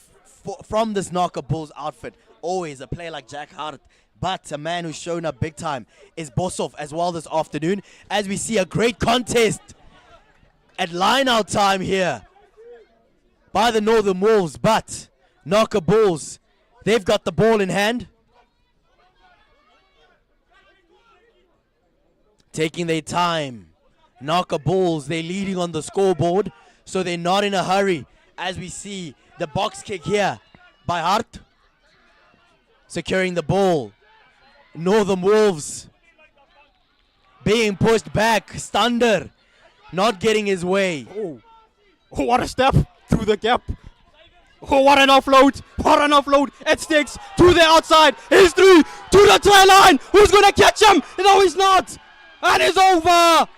from this NAKA Bulls outfit, always a player like Jack Hart, but a man who's shown up big time is Bosov as well this afternoon, as we see a great contest at line-out time here. by the Northern Wolves, but NAKA Bulls, they've got the ball in hand. Taking their time. NAKA Bulls, they're leading on the scoreboard, so they're not in a hurry. As we see the box kick here by Hart. Securing the ball. Northern Wolves being pushed back. Stander not getting his way. Oh, what a step through the gap. Oh, what an offload. What an offload. It sticks to the outside. He's through to the try line. Who's going to catch him? No, he's not. And it's over.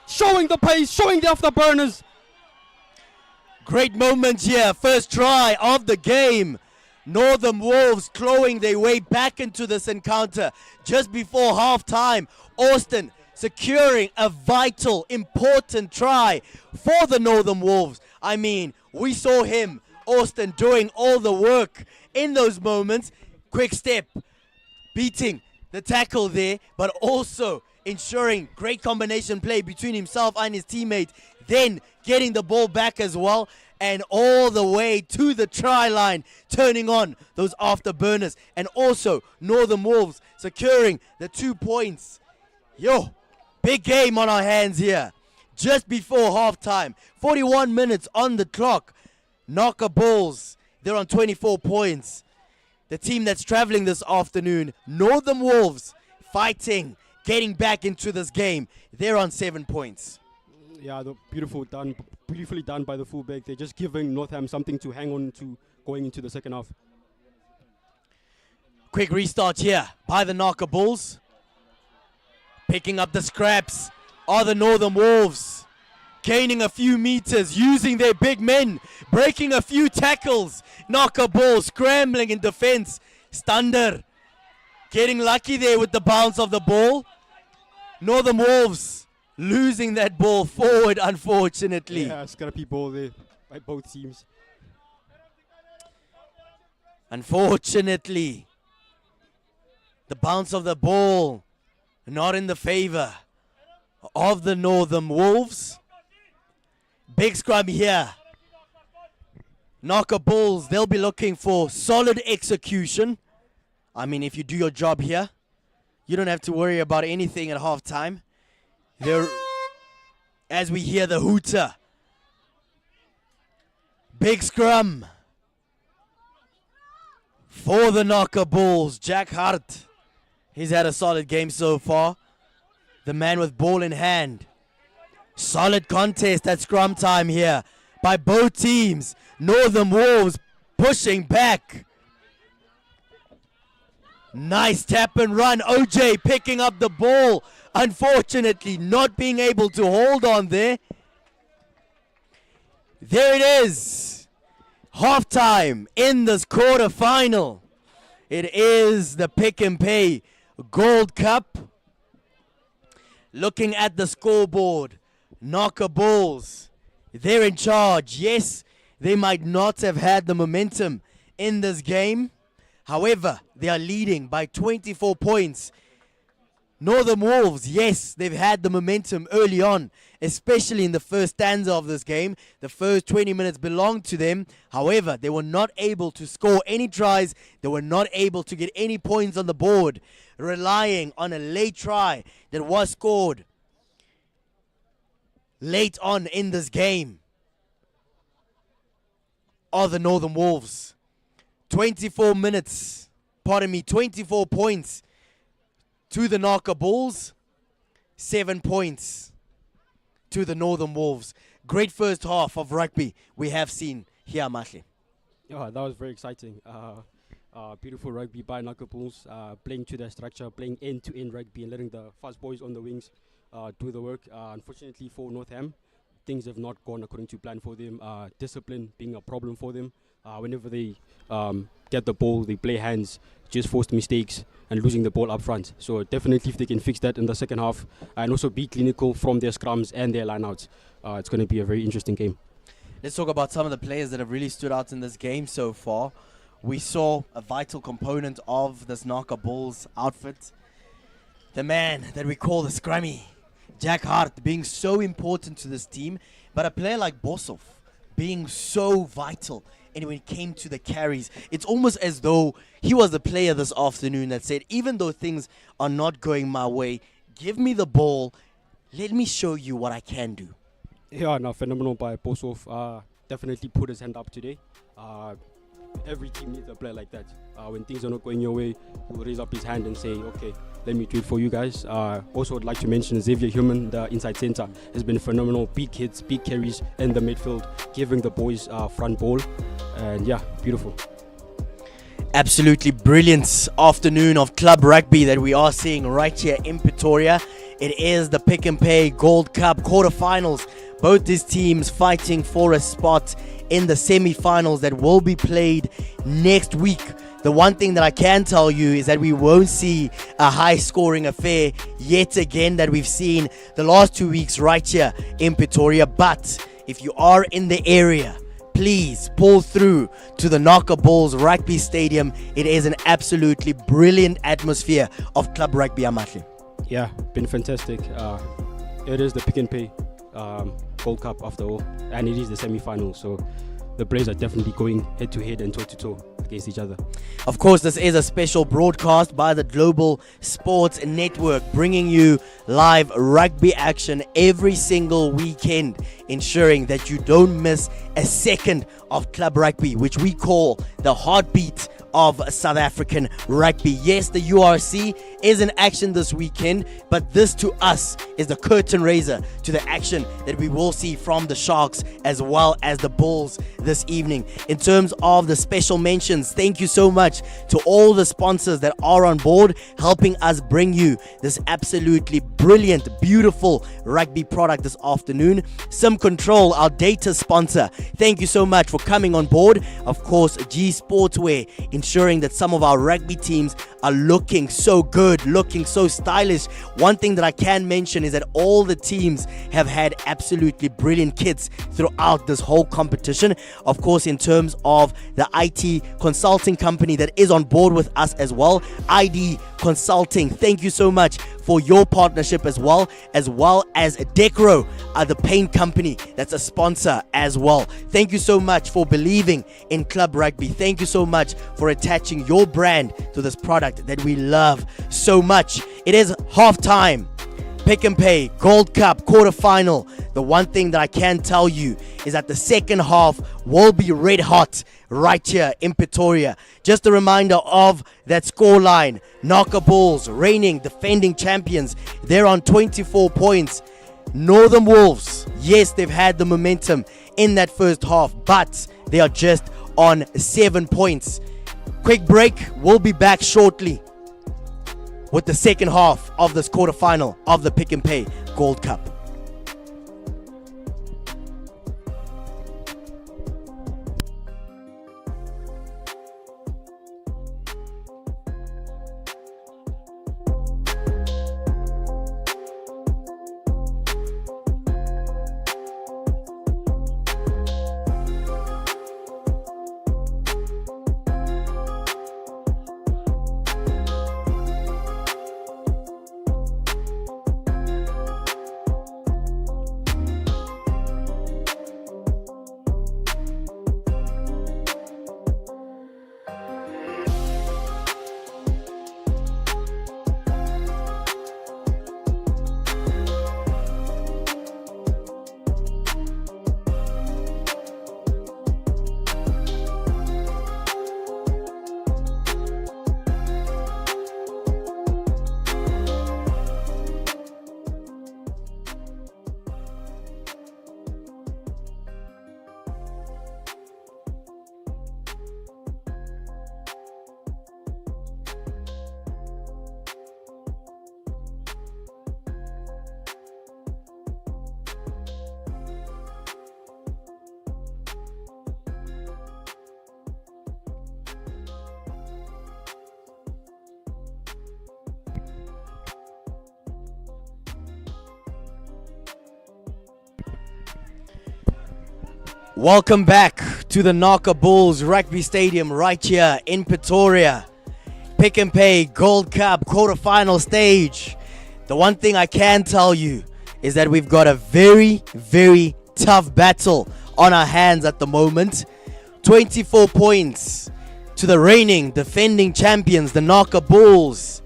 Showing the pace, showing the afterburners. Great moments here. First try of the game. Northern Wolves clawing their way back into this encounter just before halftime. Austin securing a vital, important try for the Northern Wolves. I mean, we saw him, Austin, doing all the work in those moments. Quick step, beating the tackle there, but also ensuring great combination play between himself and his teammate, then getting the ball back as well, and all the way to the try line, turning on those afterburners, and also Northern Wolves securing the 2 points. Yo, big game on our hands here. Just before halftime, 41 minutes on the clock. NAKA Bulls, they're on 24 points. The team that's traveling this afternoon, Northern Wolves, fighting, getting back into this game. They're on 7 points. Yeah, beautifully done by the fullback. They're just giving Northam something to hang on to going into the second half. Quick restart here by the NAKA Bulls. Picking up the scraps are the Northern Wolves. Gaining a few meters, using their big men, breaking a few tackles. NAKA Bulls scrambling in defense. Stander getting lucky there with the bounce of the ball. Northern Wolves losing that ball forward, unfortunately. Yeah, scrappy ball there by both teams. Unfortunately, the bounce of the ball not in the favor of the Northern Wolves. Big scrum here. NAKA Bulls, they'll be looking for solid execution. I mean, if you do your job here, you don't have to worry about anything at halftime. There, as we hear the hooter. Big scrum for the NAKA Bulls. Jack Hart, he's had a solid game so far. The man with ball in hand. Solid contest at scrum time here by both teams. Northern Wolves pushing back. Nice tap and run. OJ picking up the ball. Unfortunately, not being able to hold on there. There it is. Halftime in this quarterfinal. It is the Pick and Pay Gold Cup. Looking at the scoreboard, NAKA Bulls, they're in charge. Yes, they might not have had the momentum in this game. However, they are leading by 24 points. Northern Wolves, yes, they've had the momentum early on, especially in the first stanza of this game. The first 20 minutes belonged to them. However, they were not able to score any tries. They were not able to get any points on the board, relying on a late try that was scored late on in this game. Are the Northern Wolves. 24 points to the NAKA Bulls, 7 points to the Northern Wolves. Great first half of rugby we have seen here, Mahle. Yeah, that was very exciting. Beautiful rugby by NAKA Bulls, playing to their structure, playing end-to-end rugby and letting the fast boys on the wings do the work. Unfortunately for Northam, things have not gone according to plan for them. Discipline being a problem for them. Whenever they get the ball, they play hands, just forced mistakes and losing the ball up front. So definitely if they can fix that in the second half and also be clinical from their scrums and their lineouts, it's going to be a very interesting game. Let's talk about some of the players that have really stood out in this game so far. We saw a vital component of this NAKA Bulls outfit. The man that we call the scrummy, Jack Hart, being so important to this team. But a player like Bosov being so vital. And when it came to the carries, it's almost as though he was the player this afternoon that said, even though things are not going my way, give me the ball. Let me show you what I can do. Yeah, no, phenomenal by Boshoff. Definitely put his hand up today. Every team needs a player like that. When things are not going your way, he will raise up his hand and say, okay, let me do it for you guys. Also, I'd like to mention Xavier Human, the inside center, has been phenomenal. Big hits, big carries in the midfield, giving the boys front ball. And yeah, beautiful. Absolutely brilliant afternoon of club rugby that we are seeing right here in Pretoria. It is the Pick and Pay Gold Cup quarterfinals. Both these teams fighting for a spot in the semi-finals that will be played next week. The one thing that I can tell you is that we won't see a high-scoring affair yet again that we've seen the last 2 weeks right here in Pretoria. But if you are in the area, please pull through to the NAKA Bulls Rugby Stadium. It is an absolutely brilliant atmosphere of club rugby, Amahle. Yeah, been fantastic. It is the Pick and Pay Gold Cup after all, and it is the semi-final, so the players are definitely going head-to-head and toe-to-toe against each other. Of course, this is a special broadcast by the Global Sports Network, bringing you live rugby action every single weekend, ensuring that you don't miss a second of club rugby, which we call the heartbeat of South African rugby. Yes, the URC is in action this weekend, but this to us is the curtain raiser to the action that we will see from the Sharks as well as the Bulls this evening. In terms of the special mentions, thank you so much to all the sponsors that are on board, helping us bring you this absolutely brilliant, beautiful rugby product this afternoon. Sim Control, our data sponsor, thank you so much for coming on board. Of course, G Sportswear, ensuring that some of our rugby teams are looking so good, looking so stylish. One thing that I can mention is that all the teams have had absolutely brilliant kits throughout this whole competition. Of course, in terms of the IT consulting company that is on board with us as well, ID Consulting, thank you so much for your partnership as well as Decro, the paint company that's a sponsor as well. Thank you so much for believing in club rugby. Thank you so much for attaching your brand to this product that we love so much. It is halftime. Pick and Pay Gold Cup quarterfinal. The one thing that I can tell you is that the second half will be red hot right here in Pretoria. Just a reminder of that scoreline. NAKA Bulls, reigning defending champions, they're on 24 points. Northam Wolves, yes, they've had the momentum in that first half, but they are just on 7 points. Quick break, we'll be back shortly with the second half of this quarterfinal of the Pick and Pay Gold Cup. Welcome back to the NAKA Bulls Rugby Stadium right here in Pretoria. Pick and Pay Gold Cup quarterfinal stage. The one thing I can tell you is that we've got a very, very tough battle on our hands at the moment. 24 points to the reigning defending champions, the NAKA Bulls.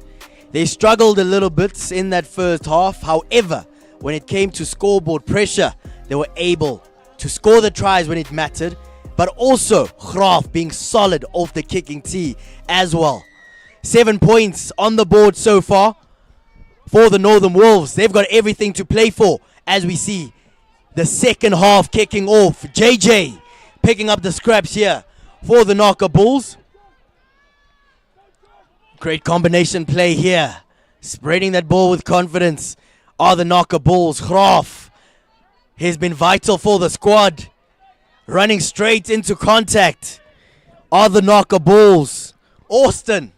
They struggled a little bit in that first half. However, when it came to scoreboard pressure, they were able to score the tries when it mattered, but also Graaf being solid off the kicking tee as well. 7 points on the board so far for the Northern Wolves. They've got everything to play for as we see the second half kicking off. JJ picking up the scraps here for the NAKA Bulls. Great combination play here. Spreading that ball with confidence are the NAKA Bulls. Graaf has been vital for the squad. Running straight into contact are the NAKA Bulls. Austin,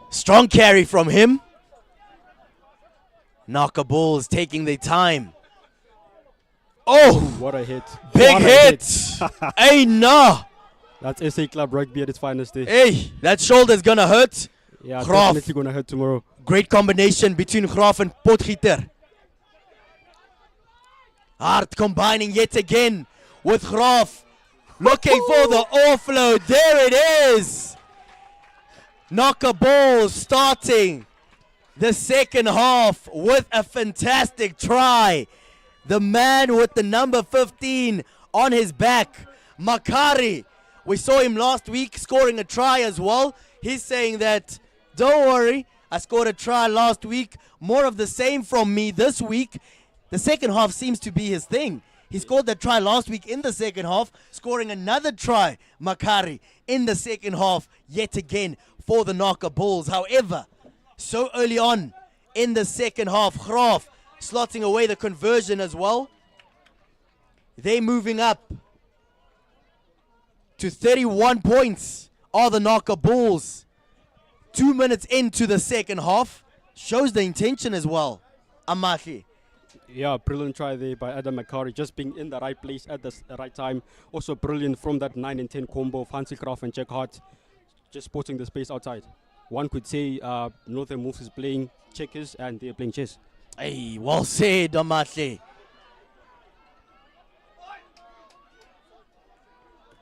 strong carry from him. NAKA Bulls taking their time. Oh, What a hit. big What a hit. Hey, nah. That's SA Club Rugby at its finest day. Hey, that shoulder's gonna hurt. Yeah, Graaf. definitely going to hurt tomorrow. Great combination between Graaf and Potgieter. Hart combining yet again with Graaf. Looking for the offload. There it is. NAKA Bulls starting the second half with a fantastic try. The man with the number 15 on his back, Makari. We saw him last week scoring a try as well. He's saying that, don't worry, I scored a try last week. More of the same from me this week. The second half seems to be his thing. He scored that try last week in the second half, scoring another try, Makari, in the second half, yet again for the NAKA Bulls. However, so early on in the second half, Graaf slotting away the conversion as well. They moving up to 31 points are the NAKA Bulls. 2 minutes into the second half. Shows the intention as well, Amahi. Yeah, brilliant try there by Adam Makari, just being in the right place at the right time. Also brilliant from that 9 and 10 combo of Hansi Graaf and Jack Hart, just spotting the space outside. One could say Northern Wolves is playing checkers and they're playing chess. Hey, well said, Amahi.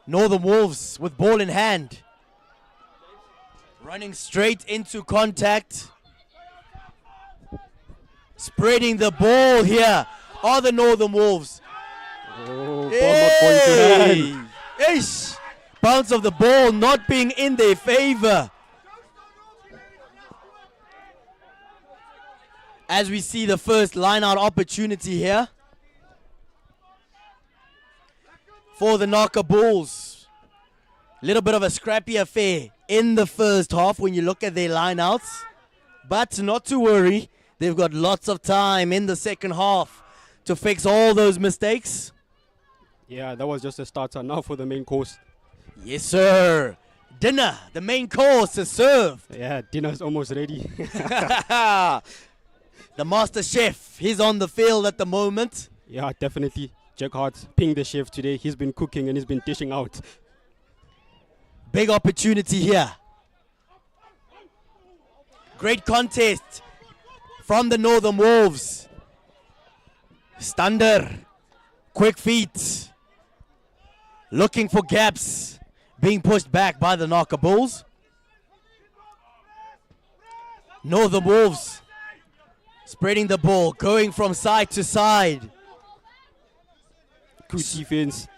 Northern Wolves with ball in hand. Running straight into contact. Spreading the ball here are the Northern Wolves. Oh, ball not going to hand. Ish. Bounce of the ball not being in their favor. As we see the first line-out opportunity here for the NAKA Bulls. Little bit of a scrappy affair in the first half when you look at their line-outs. But not to worry. They've got lots of time in the second half to fix all those mistakes. Yeah, that was just a starter. Now for the main course. Yes, sir. Dinner, the main course is served. Yeah, dinner's almost ready. The master chef, he's on the field at the moment. Yeah, definitely. Jack Hart pinged the chef today. He's been cooking and he's been dishing out. Big opportunity here. Great contest from the Northern Wolves. Stander, quick feet, looking for gaps, being pushed back by the NAKA Bulls. Northern Wolves spreading the ball, going from side to side. Good defense.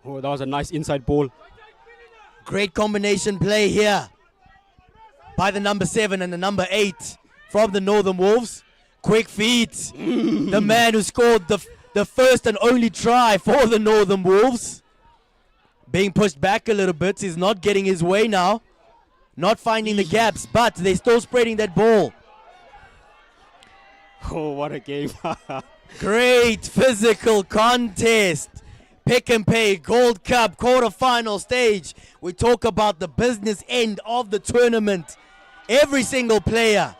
Oh, that was a nice inside ball. Great combination play here by the number 7 and the number 8 from the Northern Wolves. Quick feet. The man who scored the first and only try for the Northern Wolves. Being pushed back a little bit. He's not getting his way now. Not finding the gaps, but they're still spreading that ball. Oh, what a game. Great physical contest. Pick and Pay Gold Cup quarterfinal stage. We talk about the business end of the tournament. Every single player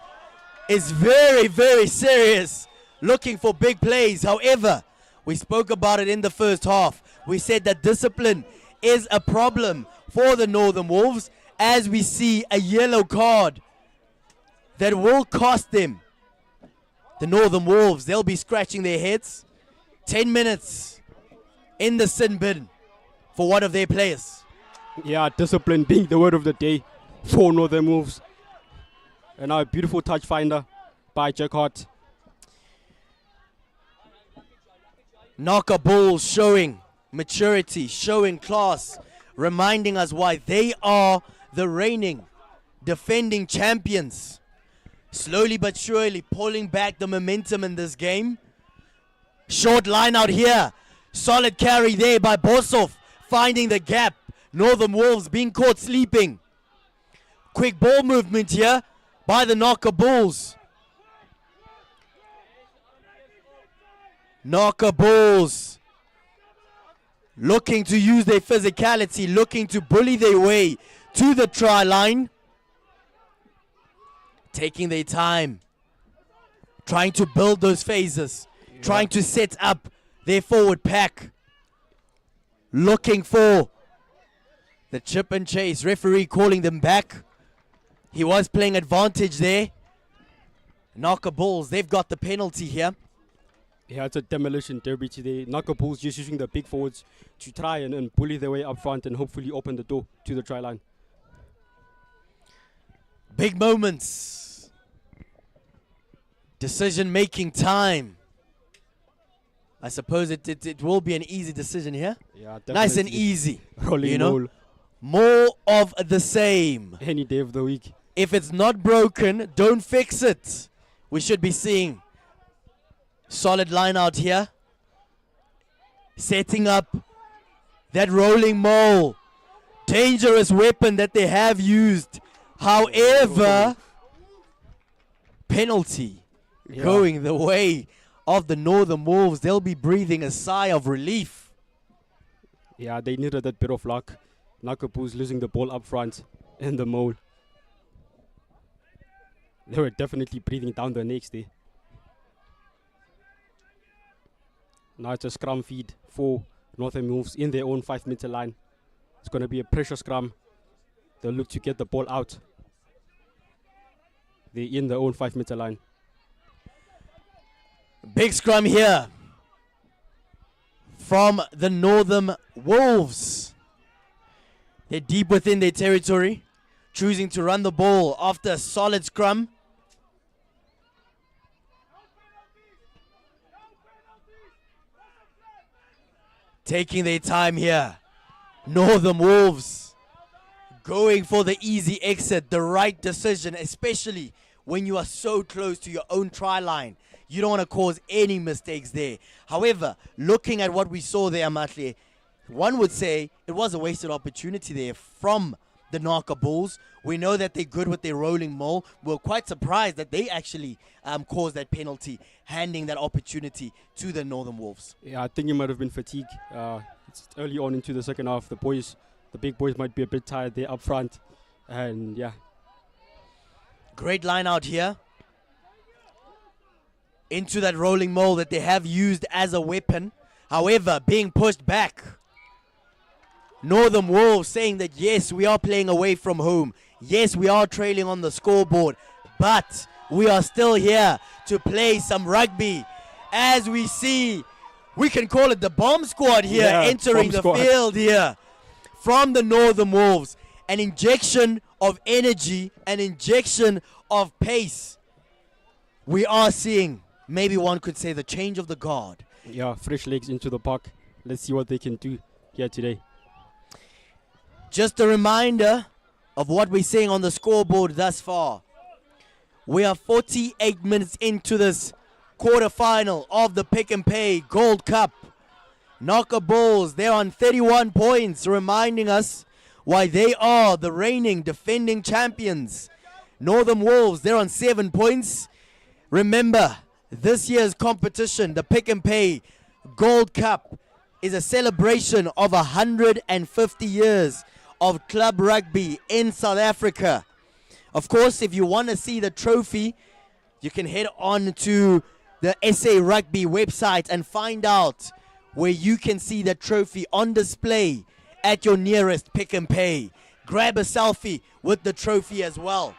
is very, very serious, looking for big plays. However, we spoke about it in the first half. We said that discipline is a problem for the Northern Wolves, as we see a yellow card that will cost them. The Northern Wolves, they'll be scratching their heads. 10 minutes in the sin bin for one of their players. Yeah, discipline being the word of the day for Northern Wolves. And now a beautiful touch finder by Jack Hart. NAKA Bulls showing maturity, showing class, reminding us why they are the reigning, defending champions. Slowly but surely pulling back the momentum in this game. Short line out here. Solid carry there by Bosov, finding the gap. Northern Wolves being caught sleeping. Quick ball movement here by the NAKA Bulls. NAKA Bulls looking to use their physicality, looking to bully their way to the try line. Taking their time, trying to build those phases, trying to set up their forward pack. Looking for the chip and chase. Referee calling them back. He was playing advantage there. NAKA Bulls, they've got the penalty here. Yeah, it's a demolition derby today. NAKA Bulls just using the big forwards to try and bully their way up front and hopefully open the door to the try line. Big moments. Decision-making time. I suppose it will be an easy decision here. Yeah, definitely. Nice and easy. Rolling you know? roll. More of the same. Any day of the week. If it's not broken, don't fix it. We should be seeing solid line out here. Setting up that rolling mole. Dangerous weapon that they have used. However, penalty going the way of the Northern Wolves. They'll be breathing a sigh of relief. Yeah, they needed that bit of luck. NAKA Bulls losing the ball up front in the mole. They were definitely breathing down their necks there. Now it's a scrum feed for Northern Wolves in their own 5-meter line. It's going to be a pressure scrum. They'll look to get the ball out. They're in their own 5-meter line. Big scrum here from the Northern Wolves. They're deep within their territory, choosing to run the ball after a solid scrum. Taking their time here. Northern Wolves going for the easy exit, the right decision, especially when you are so close to your own try line. You don't want to cause any mistakes there. However, looking at what we saw there, Matle, one would say it was a wasted opportunity there from the NAKA Bulls. We know that they're good with their rolling mole. We're quite surprised that they actually caused that penalty, handing that opportunity to the Northern Wolves. Yeah, I think it might have been fatigue. It's early on into the second half. The big boys might be a bit tired there up front. And yeah. Great line out here. Into that rolling mole that they have used as a weapon. However, being pushed back. Northern Wolves saying that yes, we are playing away from home. Yes, we are trailing on the scoreboard. But we are still here to play some rugby. As we see, we can call it the bomb squad here, entering the field here from the Northern Wolves. An injection of energy, an injection of pace. We are seeing, maybe one could say, the change of the guard. Yeah, fresh legs into the park. Let's see what they can do here today. Just a reminder of what we're seeing on the scoreboard thus far. We are 48 minutes into this quarterfinal of the Pick and Pay Gold Cup. NAKA Bulls, they're on 31 points, reminding us why they are the reigning defending champions. Northern Wolves, they're on 7 points. Remember, this year's competition, the Pick and Pay Gold Cup, is a celebration of 150 years of club rugby in South Africa. Of course, if you want to see the trophy, you can head on to the SA Rugby website and find out where you can see the trophy on display at your nearest Pick and Pay. Grab a selfie with the trophy as well.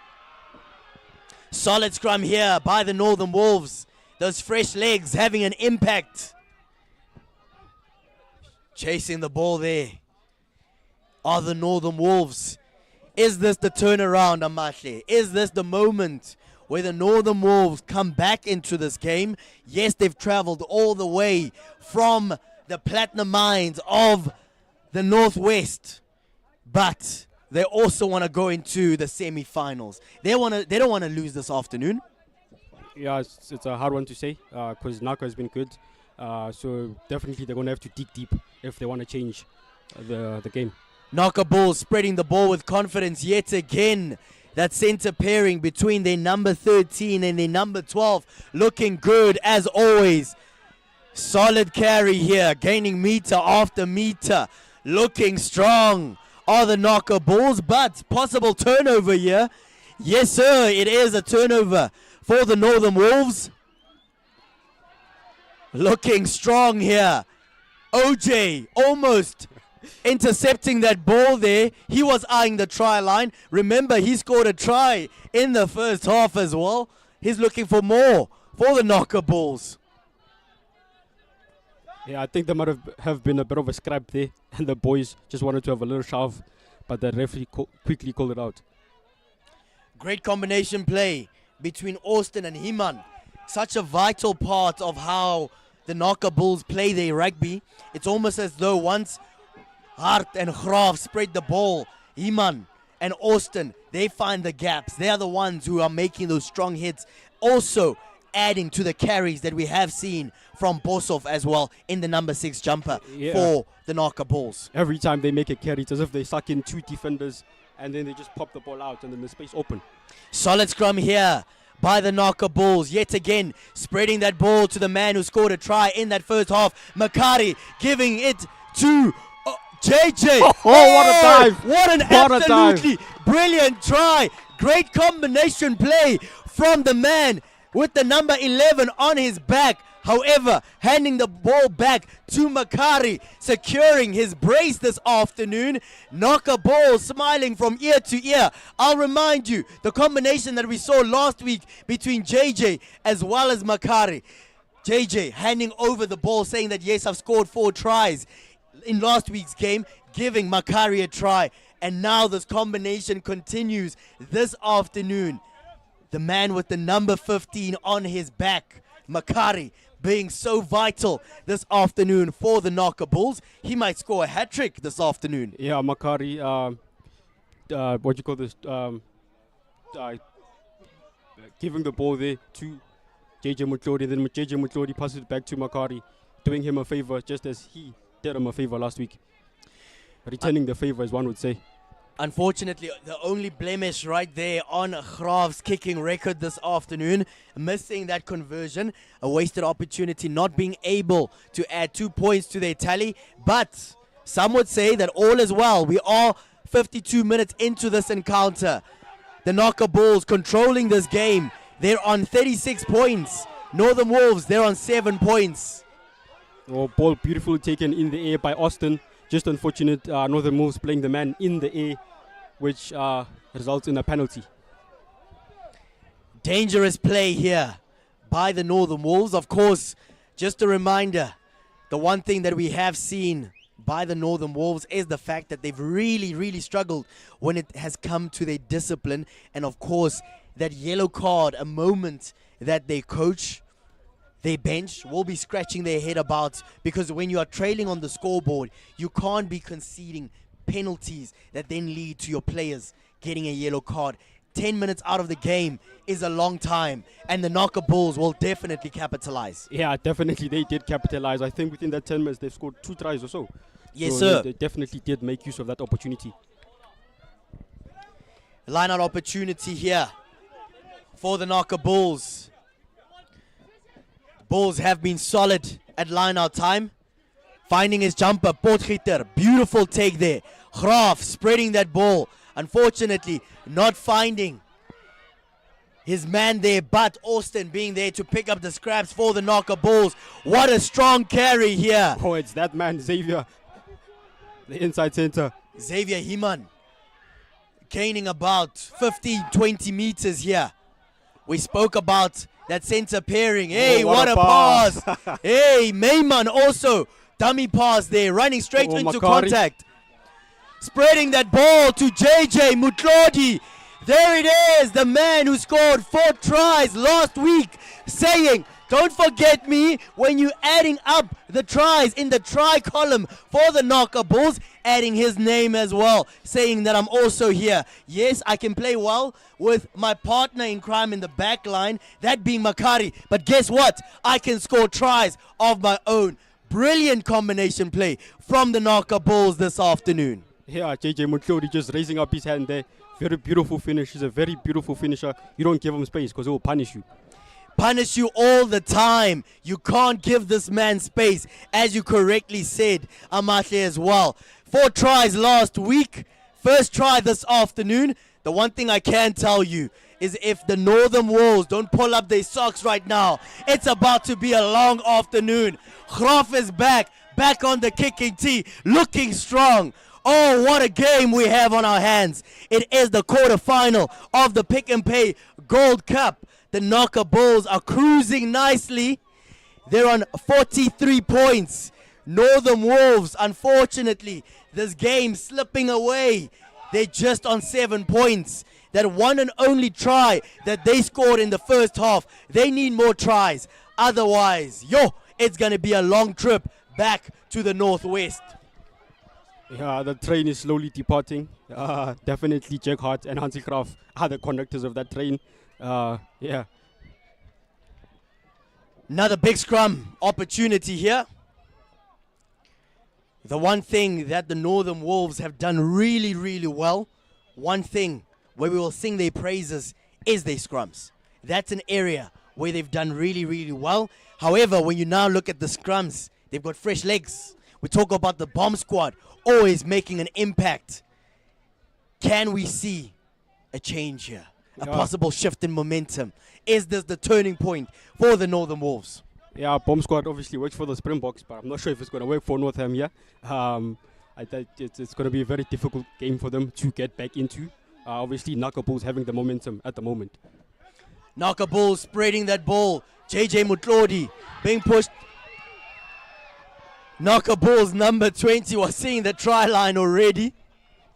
Solid scrum here by the Northern Wolves. Those fresh legs having an impact. Chasing the ball there are the Northern Wolves. Is this the turnaround, Amahle? Is this the moment where the Northern Wolves come back into this game? Yes, they've traveled all the way from the platinum mines of the Northwest, but they also want to go into the semi-finals. They don't want to lose this afternoon. Yeah, it's a hard one to say because NAKA has been good. So definitely they're going to have to dig deep if they want to change the game. NAKA Bulls spreading the ball with confidence yet again. That center pairing between their number 13 and their number 12 looking good as always. Solid carry here, gaining meter after meter. Looking strong are the NAKA Bulls, but possible turnover here. Yes, sir, it is a turnover for the Northern Wolves. Looking strong here. OJ almost intercepting that ball there. He was eyeing the try line. Remember, he scored a try in the first half as well. He's looking for more for the NAKA Bulls. Yeah, I think there might have been a bit of a scrap there, and the boys just wanted to have a little shove, but the referee quickly called it out. Great combination play between Austin and Himan. Such a vital part of how the NAKA Bulls play their rugby. It's almost as though once Hart and Graaf spread the ball, Himan and Austin, they find the gaps. They are the ones who are making those strong hits. Also adding to the carries that we have seen from Bosov as well in the number 6 jumper for the NAKA Bulls. Every time they make a carry, it's as if they suck in 2 defenders and then they just pop the ball out and then the space open. Solid scrum here by the NAKA Bulls. Yet again, spreading that ball to the man who scored a try in that first half. Makari giving it to JJ. Oh, what a dive. What an absolutely brilliant try. Great combination play from the man with the number 11 on his back. However, handing the ball back to Makari, securing his brace this afternoon. NAKA Bulls smiling from ear to ear. I'll remind you, the combination that we saw last week between JJ as well as Makari. JJ handing over the ball, saying that, yes, I've scored 4 tries in last week's game, giving Makari a try. And now this combination continues this afternoon. The man with the number 15 on his back, Makari, being so vital this afternoon for the NAKA Bulls. He might score a hat-trick this afternoon. Yeah, Makari, what do you call this? Giving the ball there to JJ Mutlodi, then JJ Mutlodi passes it back to Makari, doing him a favor just as he did him a favor last week. Returning the favor, as one would say. Unfortunately, the only blemish right there on Graaf's kicking record this afternoon, missing that conversion, a wasted opportunity, not being able to add 2 points to their tally. But some would say that all is well. We are 52 minutes into this encounter. The NAKA Bulls controlling this game. They're on 36 points. Northern Wolves, they're on 7 points. Oh, ball beautifully taken in the air by Austin. Just unfortunate, Northern Wolves playing the man in the air, which results in a penalty. Dangerous play here by the Northern Wolves. Of course, just a reminder, the one thing that we have seen by the Northern Wolves is the fact that they've really struggled when it has come to their discipline. And of course, that yellow card, a moment that their coach, their bench will be scratching their head about, because when you are trailing on the scoreboard, you can't be conceding penalties that then lead to your players getting a yellow card. 10 minutes out of the game is a long time, and the NAKA Bulls will definitely capitalize. Yeah, definitely they did capitalize. I think within that 10 minutes they've scored 2 tries or so. Yes, so sir. They definitely did make use of that opportunity. Line-out opportunity here for the NAKA Bulls. Bulls have been solid at line-out time. Finding his jumper, Potgieter, beautiful take there. Graaf spreading that ball. Unfortunately, not finding his man there, but Austin being there to pick up the scraps for the NAKA Bulls. What a strong carry here. Oh, it's that man, Xavier, the inside center. Xavier Himan gaining about 15-20 meters here. We spoke about that center pairing. Hey, oh, what a pass. Hey, Mayman also Dummy pass there, running straight into Makari. contact. Spreading that ball to JJ Mutlodi. There it is, the man who scored 4 tries last week, saying, don't forget me when you're adding up the tries in the try column for the NAKA Bulls, adding his name as well, saying that I'm also here. Yes, I can play well with my partner in crime in the back line, that being Makari, but guess what? I can score tries of my own. Brilliant combination play from the NAKA Bulls this afternoon. Yeah, JJ Mutlodi just raising up his hand there. Very beautiful finish. He's a very beautiful finisher. You don't give him space because he will punish you. Punish you all the time. You can't give this man space, as you correctly said, Amahle, as well. 4 tries last week, first try this afternoon. The one thing I can tell you is if the Northern Wolves don't pull up their socks right now, it's about to be a long afternoon. Grof is back on the kicking tee, looking strong. Oh, what a game we have on our hands. It is the quarterfinal of the PnP Gold Cup. The NAKA Bulls are cruising nicely. They're on 43 points. Northern Wolves, unfortunately, this game slipping away. They're just on 7 points. That one and only try that they scored in the first half, they need more tries. Otherwise, it's going to be a long trip back to the Northwest. Yeah, the train is slowly departing. Definitely Jack Hart and Hansi Graf are the conductors of that train. Yeah. Another big scrum opportunity here. The one thing that the Northern Wolves have done really, really well, one thing where we will sing their praises is their scrums. That's an area where they've done really, really well. However, when you now look at the scrums, they've got fresh legs. We talk about the bomb squad always making an impact. Can we see a change here? A possible shift in momentum? Is this the turning point for the Northern Wolves? Yeah, bomb squad obviously works for the Springboks, but I'm not sure if it's going to work for NORTHAM here. I think it's going to be a very difficult game for them to get back into. Obviously, NAKA Bulls having the momentum at the moment. NAKA Bulls spreading that ball. JJ Mutlodi being pushed. NAKA Bulls number 20 was seeing the try line already.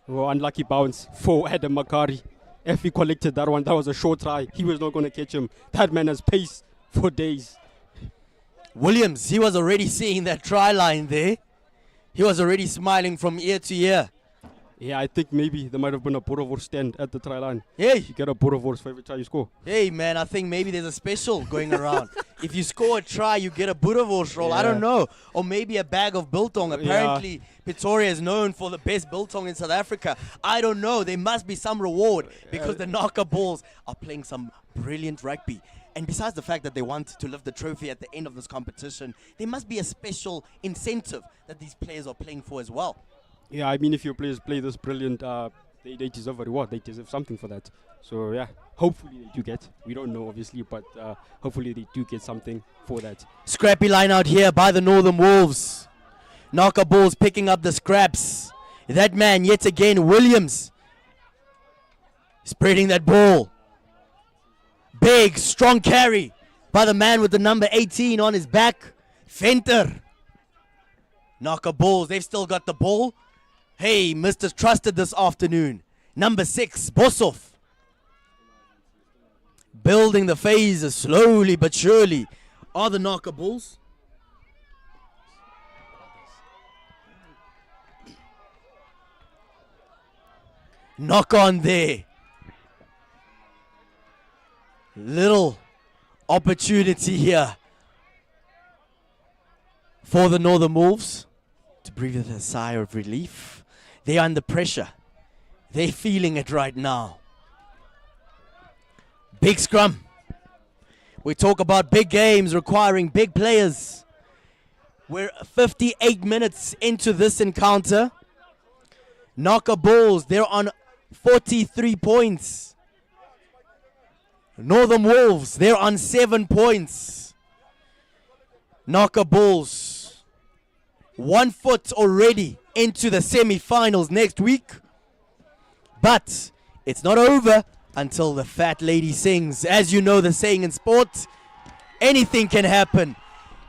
Oh, unlucky bounce for Adam Makari. If he collected that one, that was a short try. He was not going to catch him. That man has pace for days. Williams, he was already seeing that try line there. He was already smiling from ear to ear. Yeah, I think maybe there might have been a Boerewors stand at the try line. Hey. You get a Boerewors for every try you score. Hey, man, I think maybe there's a special going around. If you score a try, you get a Boerewors roll. Yeah. I don't know. Or maybe a bag of biltong. Apparently, Pretoria is known for the best biltong in South Africa. I don't know. There must be some reward because the NAKA Bulls are playing some brilliant rugby. And besides the fact that they want to lift the trophy at the end of this competition, there must be a special incentive that these players are playing for as well. Yeah, I mean, if your players play this brilliant, they deserve a reward. They deserve something for that. So, yeah, hopefully they do get. We don't know, obviously, but hopefully they do get something for that. Scrappy line out here by the Northern Wolves. NAKA Bulls picking up the scraps. That man, yet again, Williams, spreading that ball. Big, strong carry by the man with the number 18 on his back, Venter. NAKA Bulls, they've still got the ball. Hey, Mr. Trusted this afternoon. Number 6, Bosov. Building the phases slowly but surely are the NAKA Bulls. Knock on there. Little opportunity here for the Northern Wolves to breathe a sigh of relief. They're under pressure. They're feeling it right now. Big scrum. We talk about big games requiring big players. We're 58 minutes into this encounter. NAKA Bulls, they're on 43 points. Northern Wolves, they're on 7 points. NAKA Bulls, 1 foot already into the semi-finals next week. But it's not over until the fat lady sings. As you know the saying in sport, anything can happen.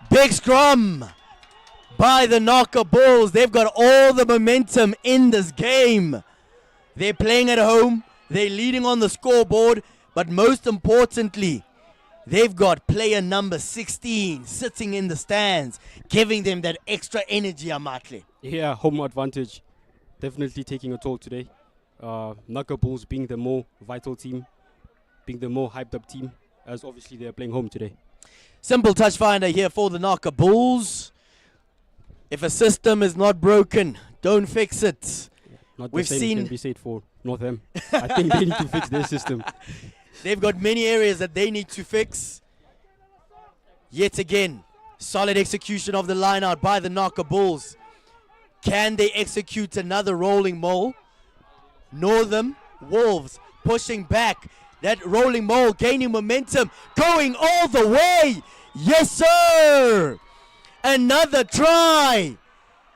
Big scrum. by the NAKA Bulls. They've got all the momentum in this game. They're playing at home. They're leading on the scoreboard. But most importantly, they've got player number 16 sitting in the stands, giving them that extra energy, Amatle. Yeah, home advantage definitely taking a toll today. NAKA Bulls being the more vital team, being the more hyped up team, as obviously they're playing home today. Simple touch finder here for the NAKA Bulls. If a system is not broken, don't fix it. Not the We've same seen- can be said for NORTHAM. I think they need to fix their system. They've got many areas that they need to fix. Yet again, solid execution of the line out by the NAKA Bulls. Can they execute another rolling mole? Northam Wolves pushing back. That rolling mole gaining momentum, going all the way. Yes, sir. Another try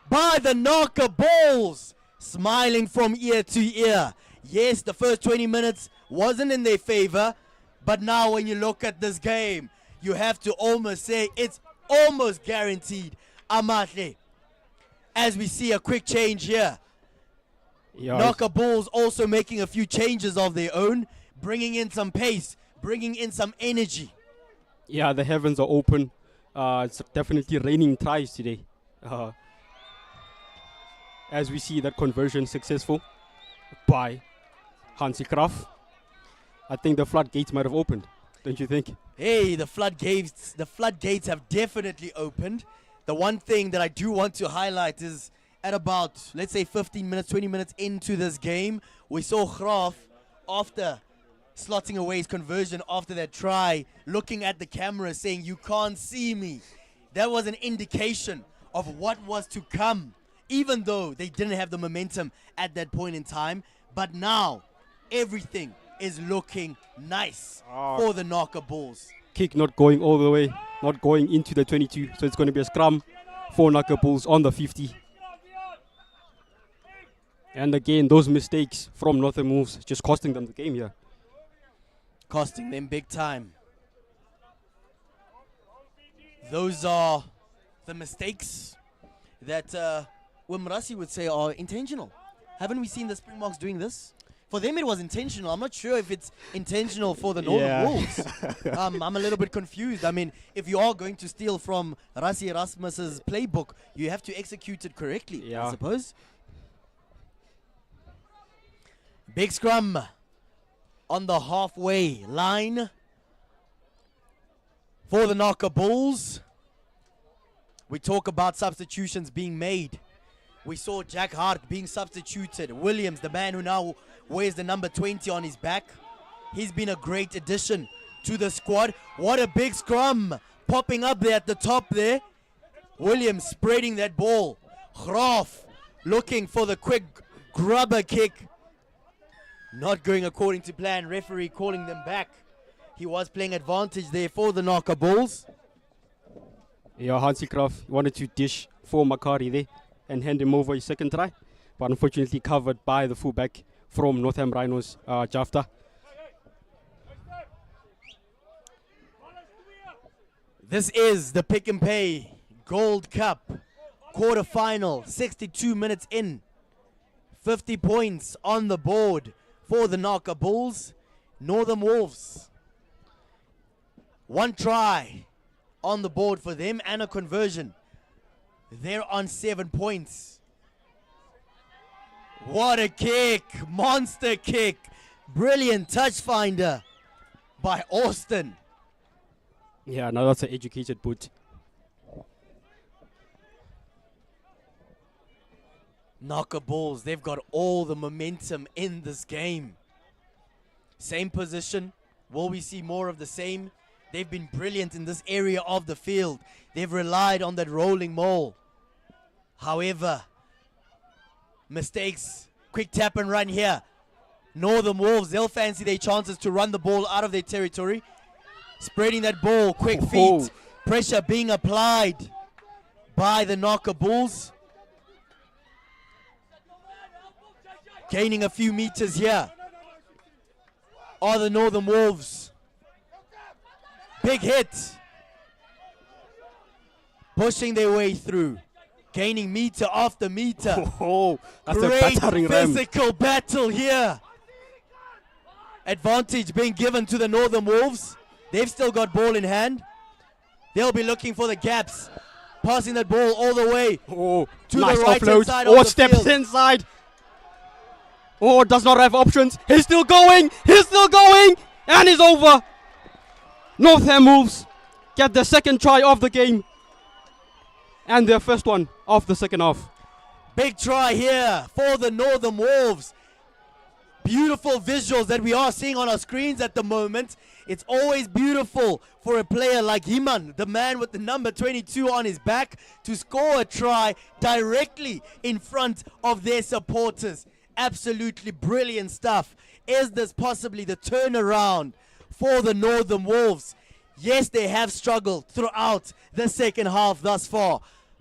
by the NAKA Bulls. Smiling from ear to ear. Yes, the first 20 minutes wasn't in their favor, but now when you look at this game, you have to almost say it's almost guaranteed. Amatle, as we see a quick change here. Yeah, NAKA Bulls also making a few changes of their own, bringing in some pace, bringing in some energy. yeah, the heavens are open. It's definitely raining tries today. As we see that conversion successful by Hansi Kraft. I think the floodgates might have opened, don't you think? Hey, the floodgates have definitely opened. The one thing that I do want to highlight is at about, let's say 15 minutes, 20 minutes into this game, we saw Graaf, after slotting away his conversion after that try, looking at the camera saying, "You can't see me." That was an indication of what was to come, even though they didn't have the momentum at that point in time. But now, everything is looking nice for the NAKA Bulls. Kick not going all the way, not going into the 22. So it's going to be a scrum for NAKA Bulls on the 50. And again, those mistakes from NORTHAM Wolves just costing them the game here. Costing them big time. Those are the mistakes that Wimrasi would say are intentional. Haven't we seen the Springboks doing this? For them, it was intentional. I'm not sure if it's intentional for the Northern Wolves. I'm a little bit confused. I mean, if you are going to steal from Rassie Erasmus's playbook, you have to execute it correctly, I suppose. Big scrum on the halfway line for the NAKA Bulls. We talk about substitutions being made. We saw Jack Hart being substituted. Williams, the man who now wears the number 20 on his back. He's been a great addition to the squad. What a big scrum popping up there at the top there. Williams spreading that ball. Graaf looking for the quick grubber kick. Not going according to plan. Referee calling them back. He was playing advantage there for the NAKA Bulls. Yeah, Hansi Kraft wanted to dish for Makari there and hand him over his second try, but unfortunately covered by the fullback from NORTHAM Rhinos, Jafta. This is the Pick and Pay Gold Cup quarterfinal, 62 minutes in. 50 points on the board for the NAKA Bulls. Northern Wolves, one try on the board for them and a conversion. They're on 7 points. What a kick! Monster kick! Brilliant touch finder by Austin. Yeah, now that's an educated boot. NAKA Bulls, they've got all the momentum in this game. Same position. Will we see more of the same? They've been brilliant in this area of the field. They've relied on that rolling mole. However, mistakes. Quick tap and run here. Northern Wolves, they'll fancy their chances to run the ball out of their territory. Spreading that ball, quick feet. Pressure being applied by the NAKA Bulls. Gaining a few meters here are the Northern Wolves. Big hit. Pushing their way through. Gaining meter after meter. Oh, that's a Great battering ram. physical battle here. Advantage being given to the Northern Wolves. They've still got ball in hand. They'll be looking for the gaps. Passing that ball all the way Oh, to nice the right hand offload. side Oh, of the steps field. inside. Oh, does not have options. He's still going. He's still going. And it's over. Northam Wolves get the second try of the game. And their first one of the second half. Big try here for the Northern Wolves. Beautiful visuals that we are seeing on our screens at the moment. It's always beautiful for a player like Himan, the man with the number 22 on his back, to score a try directly in front of their supporters. Absolutely brilliant stuff. Is this possibly the turnaround for the Northern Wolves? Yes, they have struggled throughout the second half thus far,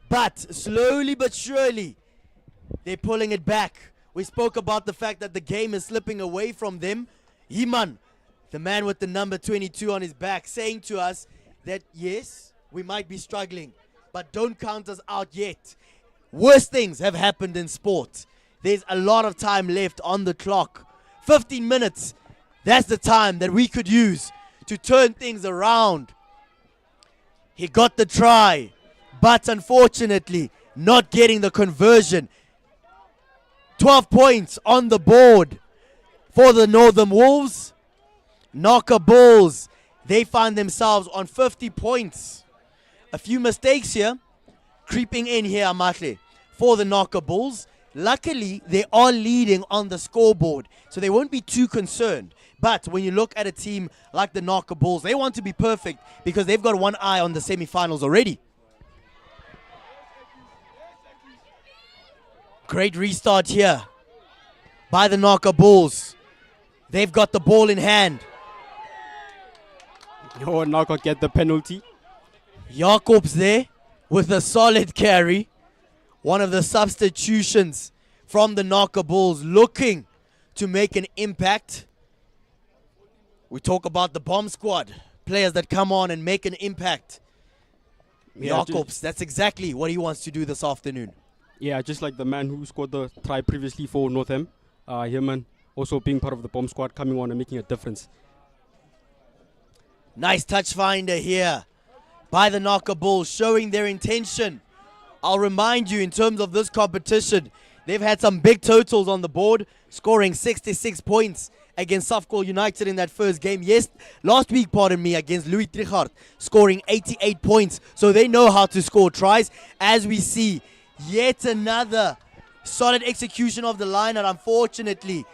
but slowly but surely they're pulling it back. We spoke about the fact that the game is slipping away from them. Himan, the man with the number 22 on his back, saying to us that yes, we might be struggling, but don't count us out yet. Worse things have happened in sport. There's a lot of time left on the clock. 15 minutes, that's the time that we could use to turn things around. He got the try, but unfortunately not getting the conversion. 12 points on the board for the Northern Wolves. NAKA Bulls, they find themselves on 50 points. A few mistakes here, creeping in here, Amatle, for the NAKA Bulls. Luckily, they are leading on the scoreboard, so they won't be too concerned. But when you look at a team like the NAKA Bulls, they want to be perfect because they've got one eye on the semi-finals already. Great restart here by the NAKA Bulls. They've got the ball in hand. Oh, NAKA get the penalty. Jacobs there with a solid carry. One of the substitutions from the NAKA Bulls looking to make an impact. We talk about the bomb squad, players that come on and make an impact. Yeah, Jacobs, that's exactly what he wants to do this afternoon. Yeah, just like the man who scored the try previously for Northam. Himan also being part of the bomb squad, coming on and making a difference. Nice touch finder here by the NAKA Bulls, showing their intention. I'll remind you, in terms of this competition, they've had some big totals on the board, scoring 66 points against Safkol United in that first game. Yes, last week, against Louis Trichardt, scoring 88 points. So they know how to score tries. As we see, yet another solid execution of the line, and unfortunately,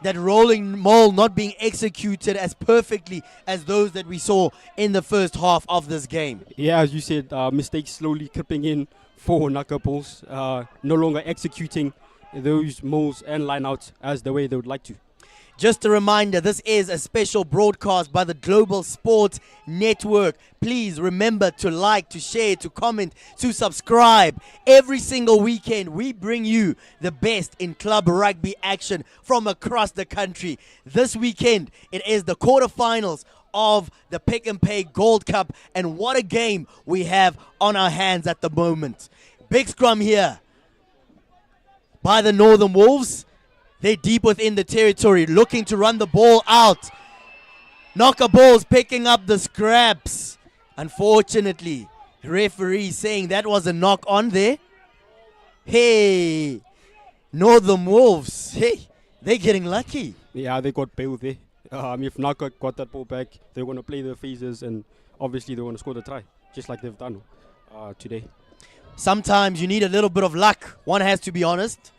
that rolling maul not being executed as perfectly as those that we saw in the first half of this game. Yeah, as you said, mistakes slowly creeping in for NAKA Bulls, no longer executing those moles and lineouts as the way they would like to. Just a reminder, this is a special broadcast by the Global Sport Network. Please remember to like, to share, to comment, to subscribe. Every single weekend, we bring you the best in club rugby action from across the country. This weekend, it is the quarterfinals of the PnP Gold Cup, and what a game we have on our hands at the moment. Big scrum here by the Northern Wolves. They're deep within the territory, looking to run the ball out. NAKA Bulls picking up the scraps. Unfortunately, referee saying that was a knock on there. Hey, Northern Wolves, hey, they're getting lucky. Yeah, they got bailed there. If NAKA got that ball back, they're going to play their phases and obviously they're going to score the try, just like they've done today. Sometimes you need a little bit of luck. One has to be honest.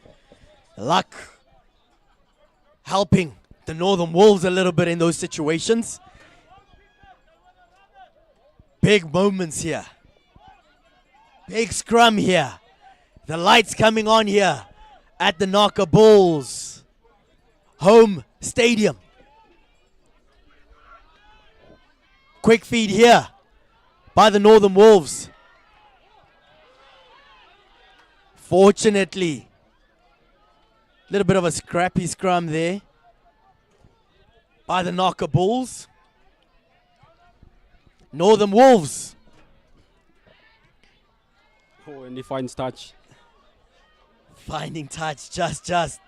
Luck helping the Northern Wolves a little bit in those situations. Big moments here. Big scrum here. The lights coming on here at the NAKA Bulls home stadium. Quick feed here by the Northern Wolves. Fortunately, a little bit of a scrappy scrum there by the NAKA Bulls. Northern Wolves Oh, and he finds touch. Finding touch, just.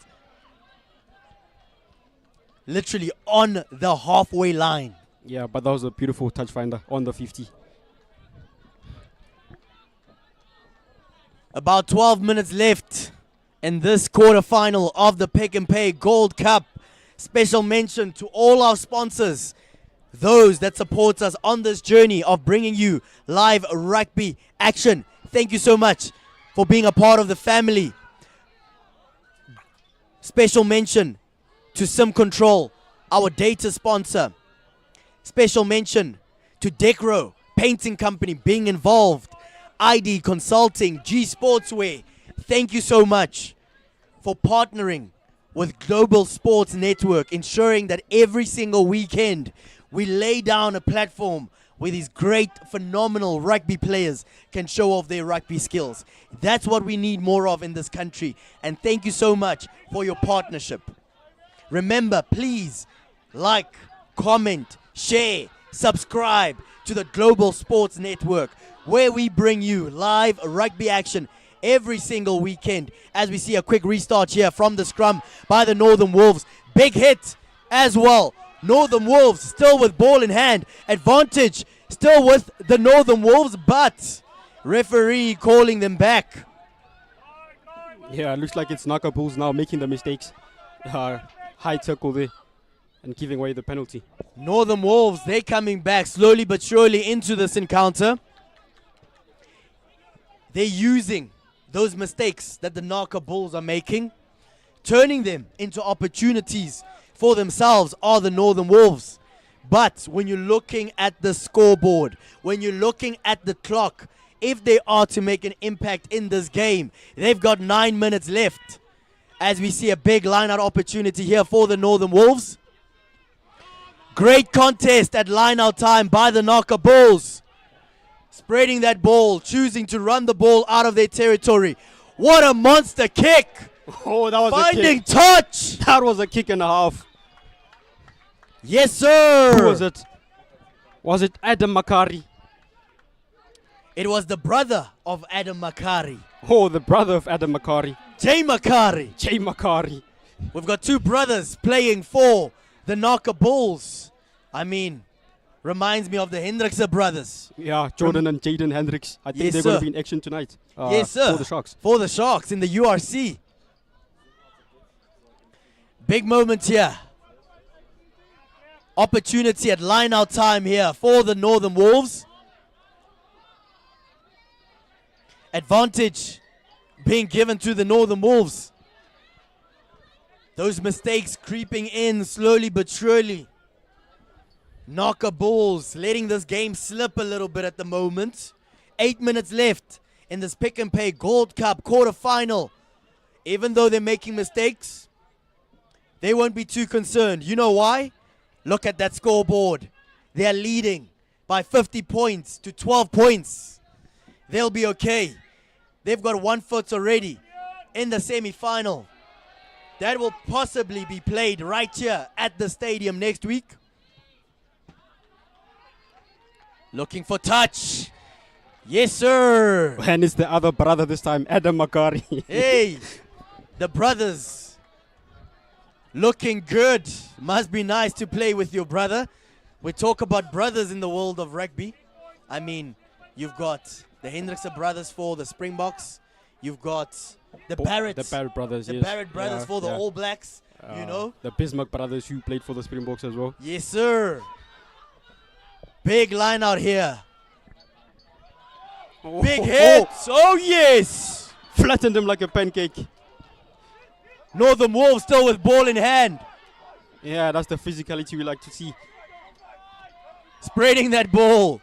Literally on the halfway line. Yeah, but that was a beautiful touch finder on the 50. About 12 minutes left in this quarterfinal of the PnP Gold Cup. Special mention to all our sponsors, those that support us on this journey of bringing you live rugby action. Thank you so much for being a part of the family. Special mention to Sim Control, our data sponsor. Special mention to Decro Painting Company being involved. ID Consulting, G Sportswear. Thank you so much for partnering with Global Sports Network, ensuring that every single weekend we lay down a platform where these great, phenomenal rugby players can show off their rugby skills. That's what we need more of in this country. And thank you so much for your partnership. Remember, please like, comment, share, subscribe to the Global Sports Network, where we bring you live rugby action every single weekend. As we see a quick restart here from the scrum by the Northern Wolves. Big hit as well. Northern Wolves still with ball in hand. Advantage still with the Northern Wolves, but referee calling them back. Yeah, it looks like it's NAKA Bulls now making the mistakes. High tackle there and giving away the penalty. Northern Wolves, they're coming back slowly but surely into this encounter. They're using those mistakes that the NAKA Bulls are making, turning them into opportunities for themselves, are the Northern Wolves. But when you're looking at the scoreboard, when you're looking at the clock, if they are to make an impact in this game, they've got 9 minutes left. As we see a big line-out opportunity here for the Northern Wolves. Great contest at line-out time by the NAKA Bulls. Spreading that ball, choosing to run the ball out of their territory. What a monster kick! Oh, that was Finding a kick. touch! That was a kick and a half. Yes, sir! Who was it? Was it Adam Makari? It was the brother of Adam Makari. Oh, the brother of Adam Makari. Jay Makari. Jay Makari. We've got two brothers playing for the NAKA Bulls. I mean, reminds me of the Hendrikse brothers. Yeah, Jordan and Jaden Hendricks. I think Yes, they're going sir. to be in action tonight. Yes, sir. For the Sharks. For the Sharks in the URC. Big moment here. Opportunity at line-out time here for the Northern Wolves. Advantage being given to the Northern Wolves. Those mistakes creeping in slowly but surely. NAKA Bulls letting this game slip a little bit at the moment. 8 minutes left in this PnP Gold Cup quarterfinal. Even though they're making mistakes, they won't be too concerned. You know why? Look at that scoreboard. They are leading by 50 points to 12 points. They'll be okay. They've got 1 foot already in the semi-final. That will possibly be played right here at the stadium next week. Looking for touch. Yes, sir. And it's the other brother this time, Adam Makari. Hey, the brothers looking good. Must be nice to play with your brother. We talk about brothers in the world of rugby. I mean, you've got the Hendrikse brothers for the Springboks. You've got the Barrett. The Barrett brothers, The yes. Barrett brothers Yeah, for the yeah. All Blacks. You know? The Bismarck brothers who played for the Springboks as well. Yes, sir. Big line out here. Big hits. Oh, yes. Flattened him like a pancake. Northern Wolves still with ball in hand. Yeah, that's the physicality we like to see. Spreading that ball.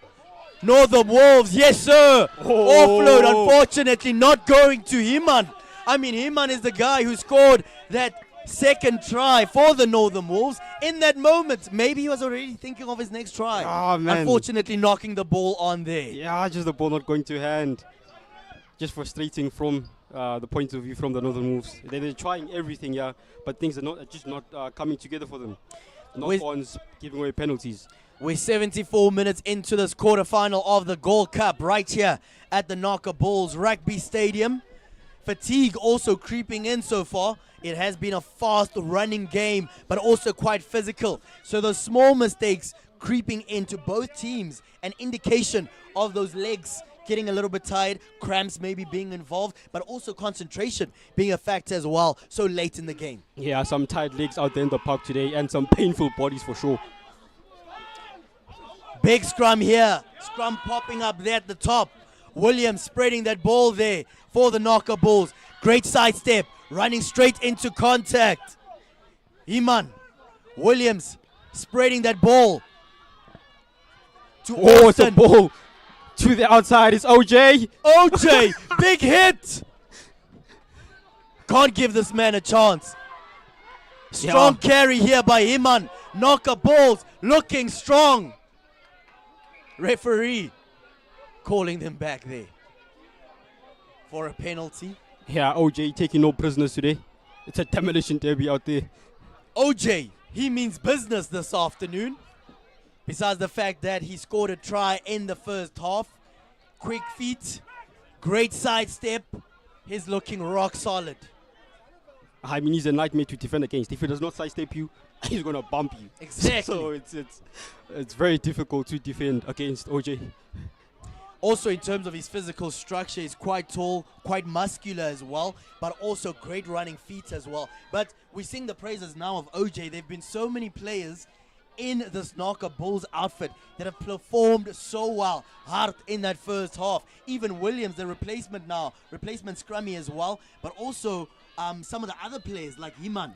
Northern Wolves, yes, sir. Offload, unfortunately, not going to Himan. I mean, Himan is the guy who scored that second try for the Northern Wolves. In that moment, maybe he was already thinking of his next try. Ah, man. Unfortunately, knocking the ball on there. Yeah, just the ball not going to hand. Just frustrating from the point of view from the Northern Wolves. They're trying everything, yeah, but things are just not coming together for them. Knock-ons, giving away penalties. We're 74 minutes into this quarterfinal of the Gold Cup right here at the NAKA Bulls Rugby Stadium. Fatigue also creeping in so far. It has been a fast running game, but also quite physical. So those small mistakes creeping into both teams, an indication of those legs getting a little bit tired, cramps maybe being involved, but also concentration being a factor as well so late in the game. Yeah, some tired legs out there in the park today and some painful bodies for sure. Big scrum here. Scrum popping up there at the top. Williams spreading that ball there for the NAKA Bulls. Great sidestep, running straight into contact. Iman. Williams spreading that ball to Oh, it's a Austin. ball to the outside. It's OJ. OJ, big hit. Can't give this man a chance. Strong carry here by Iman. NAKA Bulls looking strong. Referee calling them back there for a penalty. Yeah, OJ taking no prisoners today. It's a demolition derby out there. OJ, he means business this afternoon. Besides the fact that he scored a try in the first half. Quick feet, great sidestep. He's looking rock solid. I mean, he's a nightmare to defend against. If he does not sidestep you, he's going to bump you. Exactly. So it's very difficult to defend against OJ. Also, in terms of his physical structure, he's quite tall, quite muscular as well, but also great running feet as well. But we sing the praises now of OJ. There have been so many players in this NAKA Bulls outfit that have performed so well, hard in that first half. Even Williams, the replacement scrummy as well, but also some of the other players like Iman.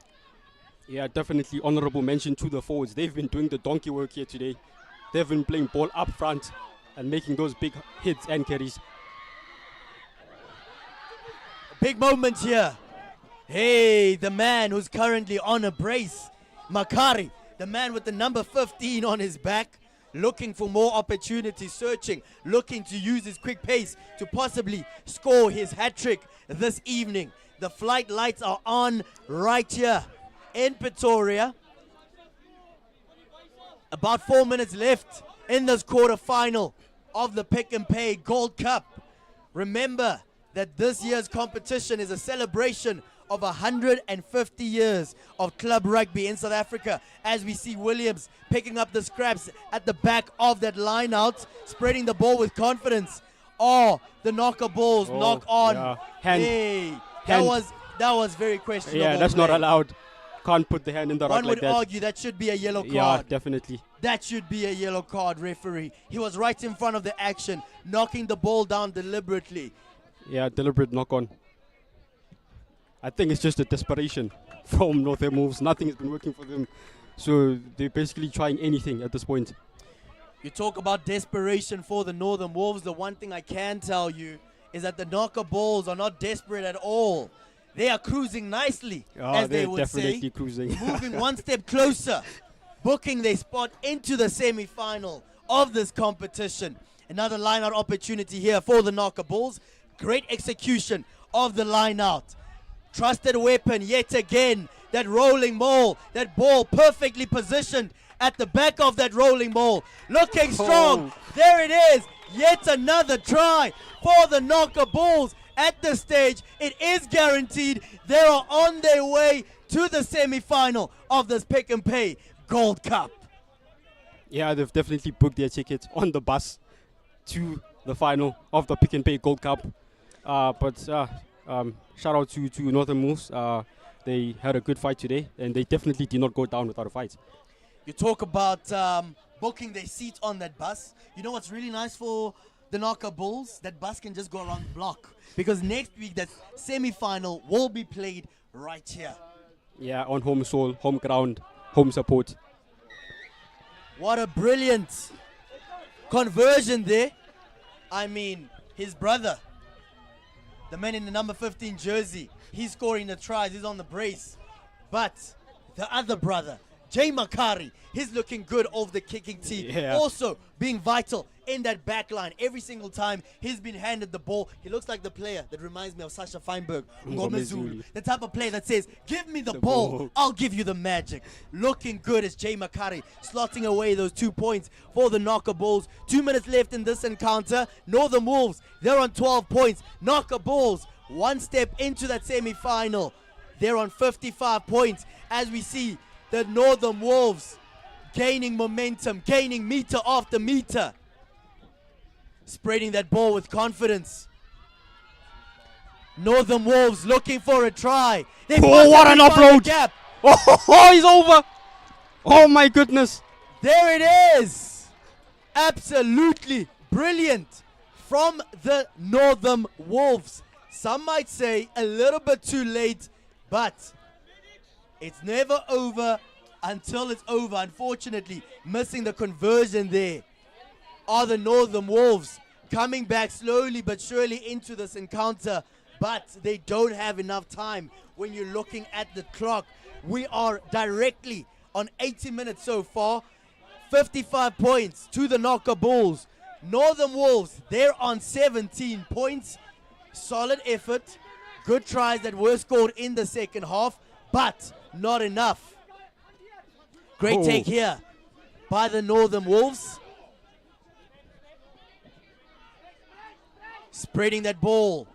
Yeah, definitely honorable mention to the forwards. They've been doing the donkey work here today. They've been playing ball up front and making those big hits and carries. Big moment here. Hey, the man who's currently on a brace, Makari, the man with the number 15 on his back, looking for more opportunities, searching, looking to use his quick pace to possibly score his hat-trick this evening. The flight lights are on right here in Pretoria. About 4 minutes left in this quarterfinal of the PnP Gold Cup. Remember that this year's competition is a celebration of 150 years of club rugby in South Africa, as we see Williams picking up the scraps at the back of that line out, spreading the ball with confidence. Oh, the NAKA Bulls knock on. Yeah. Hey, that was very questionable. Yeah, that's play. not allowed. Can't put the hand in the rug One like would that. argue that should be a yellow card. Yeah, definitely. That should be a yellow card, referee. He was right in front of the action, knocking the ball down deliberately. Yeah, deliberate knock on. I think it's just a desperation from NORTHAM moves. Nothing has been working for them. So they're basically trying anything at this point. You talk about desperation for the Northern Wolves. The one thing I can tell you is that the NAKA Bulls are not desperate at all. They are cruising nicely, as they would definitely say. cruising. Moving one step closer, booking their spot into the semi-final of this competition. Another line-out opportunity here for the NAKA Bulls. Great execution of the line-out. Trusted weapon yet again. That rolling maul, that ball perfectly positioned at the back of that rolling ball. Looking strong. There it is. Yet another try for the NAKA Bulls. At this stage, it is guaranteed. They are on their way to the semi-final of this PnP Gold Cup. Yeah, they've definitely booked their ticket on the bus to the final of the PnP Gold Cup. Shout out to Northern Moves. They had a good fight today, and they definitely did not go down without a fight. You talk about booking their seat on that bus. You know what's really nice for the NAKA Bulls? That bus can just go around the block. Because next week, that semi-final will be played right here. Yeah, on home soil, home ground, home support. What a brilliant conversion there. I mean, his brother, the man in the number 15 jersey, he's scoring the tries, he's on the brace. But the other brother, Jay Makari, he's looking good off the kicking tee. Yeah. Also being vital in that back line. Every single time he's been handed the ball, he looks like the player that reminds me of Sasha Feinberg, Ngomezulu. The type of player that says, give me the ball, I'll give you the magic. Looking good is Jay Makari, slotting away those 2 points for the NAKA Bulls. 2 minutes left in this encounter. Northern Wolves, they're on 12 points. NAKA Bulls, one step into that semi-final. They're on 55 points as we see the Northern Wolves gaining momentum, gaining meter after meter. Spreading that ball with confidence. Northern Wolves looking for a try. Oh, what an offload! Oh, he's over! Oh my goodness! There it is! Absolutely brilliant from the Northern Wolves. Some might say a little bit too late, but it's never over until it's over. Unfortunately, missing the conversion there are the Northern Wolves, coming back slowly but surely into this encounter, but they don't have enough time when you're looking at the clock. We are directly on 80 minutes so far. 55 points to the NAKA Bulls. Northern Wolves, they're on 17 points. Solid effort. Good tries that were scored in the second half, but not enough. Great take here by the Northern Wolves. Spreading that ball.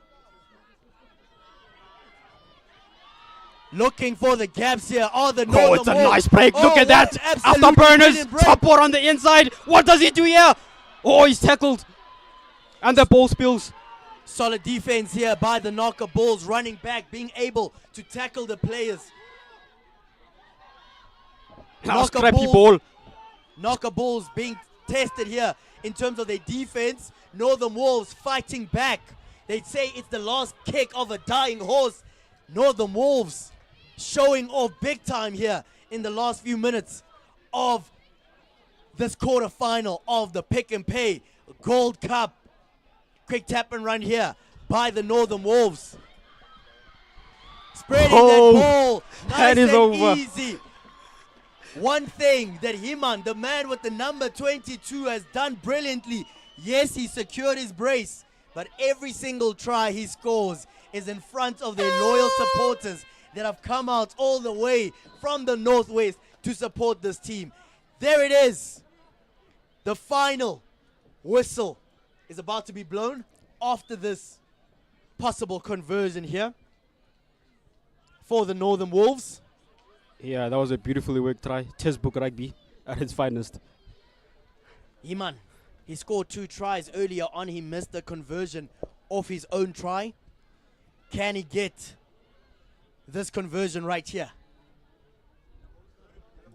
Looking for the gaps here. Oh, the Northern Oh, it's a Wolves. nice break. Look at that. Afterburners. Support on the inside. What does he do here? Oh, he's tackled. And the ball spills. Solid defense here by the NAKA Bulls, running back, being able to tackle the players. Scrappy ball. NAKA Bulls being tested here in terms of their defense. Northern Wolves fighting back. They'd say it's the last kick of a dying horse. Northern Wolves showing off big time here in the last few minutes of this quarterfinal of the PnP Gold Cup. Quick tap and run here by the Northern Wolves. Spreading that ball. Nice that is and over. easy. One thing that Himan, the man with the number 22, has done brilliantly. Yes, he secured his brace, but every single try he scores is in front of their loyal supporters that have come out all the way from the Northwest to support this team. There it is. The final whistle is about to be blown after this possible conversion here for the Northern Wolves. Yeah, that was a beautifully worked try. Textbook rugby at its finest. Iman, he scored 2 tries earlier on. He missed the conversion of his own try. Can he get this conversion right here?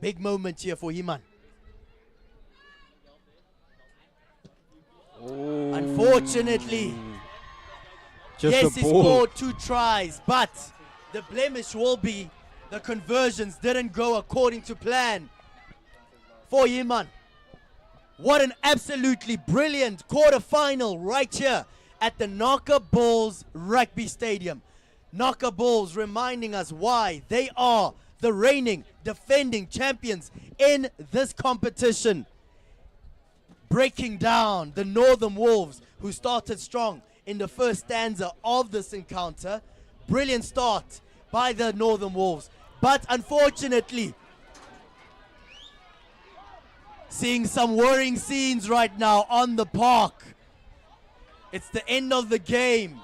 Big moment here for Iman. Oh. Unfortunately, Just yes, the he ball. scored 2 tries, but the blemish will be the conversions didn't go according to plan for Iman. What an absolutely brilliant quarterfinal right here at the NAKA Bulls Rugby Stadium. NAKA Bulls reminding us why they are the reigning, defending champions in this competition. Breaking down the Northern Wolves, who started strong in the first stanza of this encounter. Brilliant start by the Northern Wolves. But unfortunately, seeing some worrying scenes right now on the park. It's the end of the game.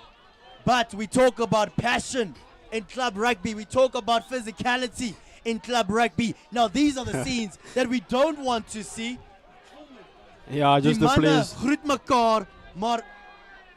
But we talk about passion in club rugby. We talk about physicality in club rugby. Now these are the scenes that we don't want to see. Yeah, just the manne players. groet mekaar, maar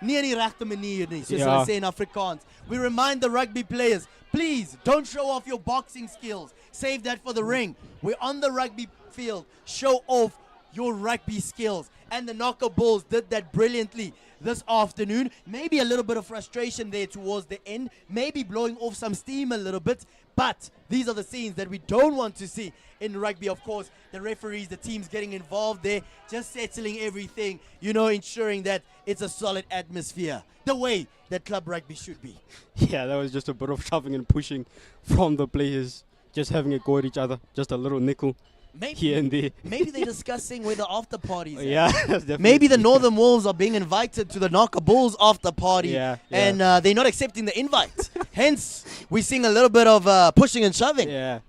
nie in die regte manier nie, soos hulle sê in Afrikaans. We remind the rugby players, please don't show off your boxing skills. Save that for the ring. We're on the rugby field. Show off your rugby skills. And the NAKA Bulls did that brilliantly this afternoon. Maybe a little bit of frustration there towards the end. Maybe blowing off some steam a little bit. But these are the scenes that we don't want to see in rugby. Of course, the referees, the teams getting involved there, just settling everything, you know, ensuring that it's a solid atmosphere, the way that club rugby should be. Yeah, that was just a bit of shoving and pushing from the players. just having a go at each other, just a little nickel here and there. Maybe they're discussing where the after parties. Yeah, definitely. Maybe the Northern Wolves are being invited to the NAKA Bulls after party, Yeah, and they're not accepting the invite. Hence, we're seeing a little bit of pushing and shoving. Yeah,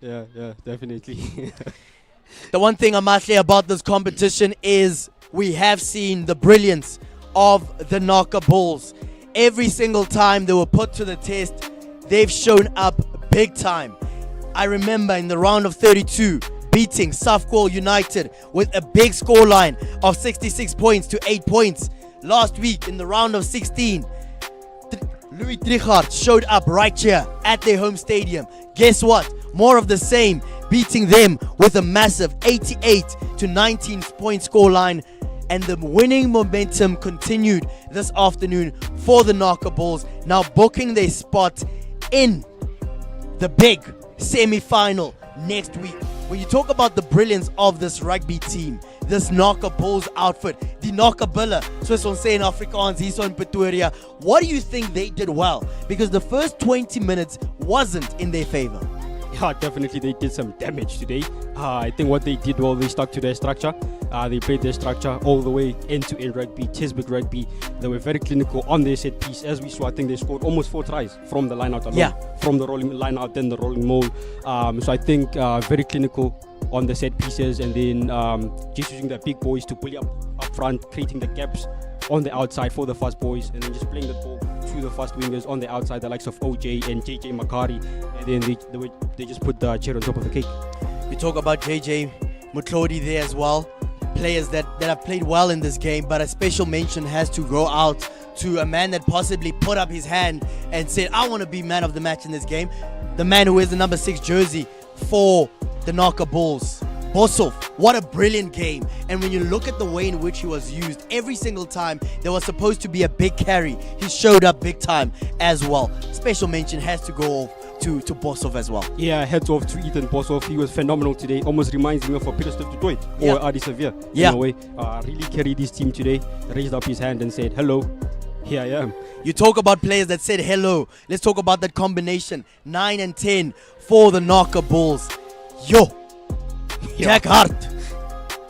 definitely. The one thing I must say about this competition is we have seen the brilliance of the NAKA Bulls. Every single time they were put to the test, they've shown up big time. I remember in the round of 32, beating Safqual United with a big scoreline of 66 points to 8 points. Last week in the round of 16, Louis Trichard showed up right here at their home stadium. Guess what? More of the same, beating them with a massive 88 to 19 point scoreline. And the winning momentum continued this afternoon for the NAKA Bulls, now booking their spot in the big semi-final next week. When you talk about the brilliance of this rugby team, this NAKA Bulls outfit, the NAKA Bulle, soos ons sê in Afrikaans hier so in Pretoria, what do you think they did well? Because the first 20 minutes wasn't in their favor. Yeah, definitely they did some damage today. I think what they did well, they stuck to their structure. They played their structure all the way end-to-end rugby, textbook rugby. They were very clinical on their set piece. As we saw, I think they scored almost 4 tries from the line out alone. Yeah. From the rolling line out, then the rolling mole. So I think very clinical on the set pieces, and then just using the big boys to bully up front, creating the gaps on the outside for the fast boys, and then just playing the ball to the fast wingers on the outside, the likes of OJ and JJ Makari, and then they just put the cherry on top of the cake. We talk about JJ Mutlodi there as well. Players that have played well in this game, but a special mention has to go out to a man that possibly put up his hand and said, I want to be man of the match in this game. The man who wears the number 6 jersey for the NAKA Bulls, Bosov. What a brilliant game. And when you look at the way in which he was used, every single time there was supposed to be a big carry, he showed up big time as well. Special mention has to go off to Bosov as well. Yeah, heads off to Ethan Bosov. He was phenomenal today. Almost reminds me of a Peter Stuyt or Adi Sevilla in a way. Really carried his team today. Raised up his hand and said, hello, here I am. You talk about players that said hello. Let's talk about that combination. 9 and 10 for the NAKA Bulls. Jack Hart,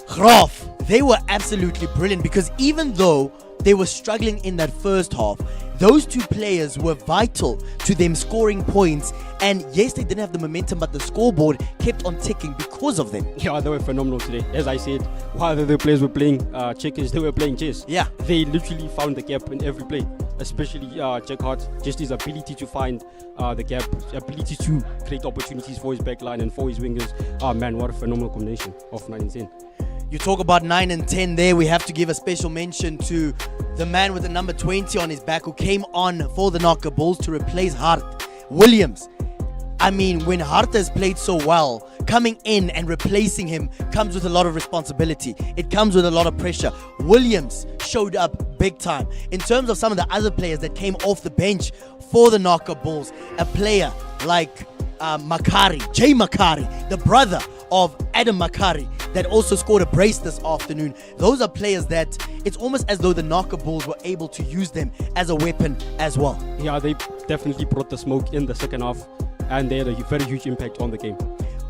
Graaf. They were absolutely brilliant, because even though they were struggling in that first half, those two players were vital to them scoring points. And yes, they didn't have the momentum, but the scoreboard kept on ticking because of them. Yeah, they were phenomenal today. As I said, while the players were playing checkers, they were playing chess. Yeah. They literally found the gap in every play, especially Jack Hart. Just his ability to find the gap, ability to create opportunities for his backline and for his wingers. Man, what a phenomenal combination of 9 and 10. You talk about 9 and 10 there. We have to give a special mention to the man with the number 20 on his back who came on for the NAKA Bulls to replace Hart, Williams. I mean, when Hart has played so well, coming in and replacing him comes with a lot of responsibility. It comes with a lot of pressure. Williams showed up big time. In terms of some of the other players that came off the bench for the NAKA Bulls, a player like Jay Makari, the brother of Adam Makari, that also scored a brace this afternoon. Those are players that it's almost as though the NAKA Bulls were able to use them as a weapon as well. Yeah, they definitely brought the smoke in the second half, and they had a very huge impact on the game.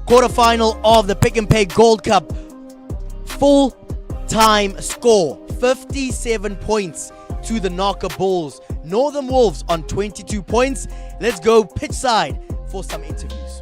Quarterfinal of the PnP Gold Cup. Full time score, 57 points to the NAKA Bulls. Northern Wolves on 22 points. Let's go pitch side for some interviews.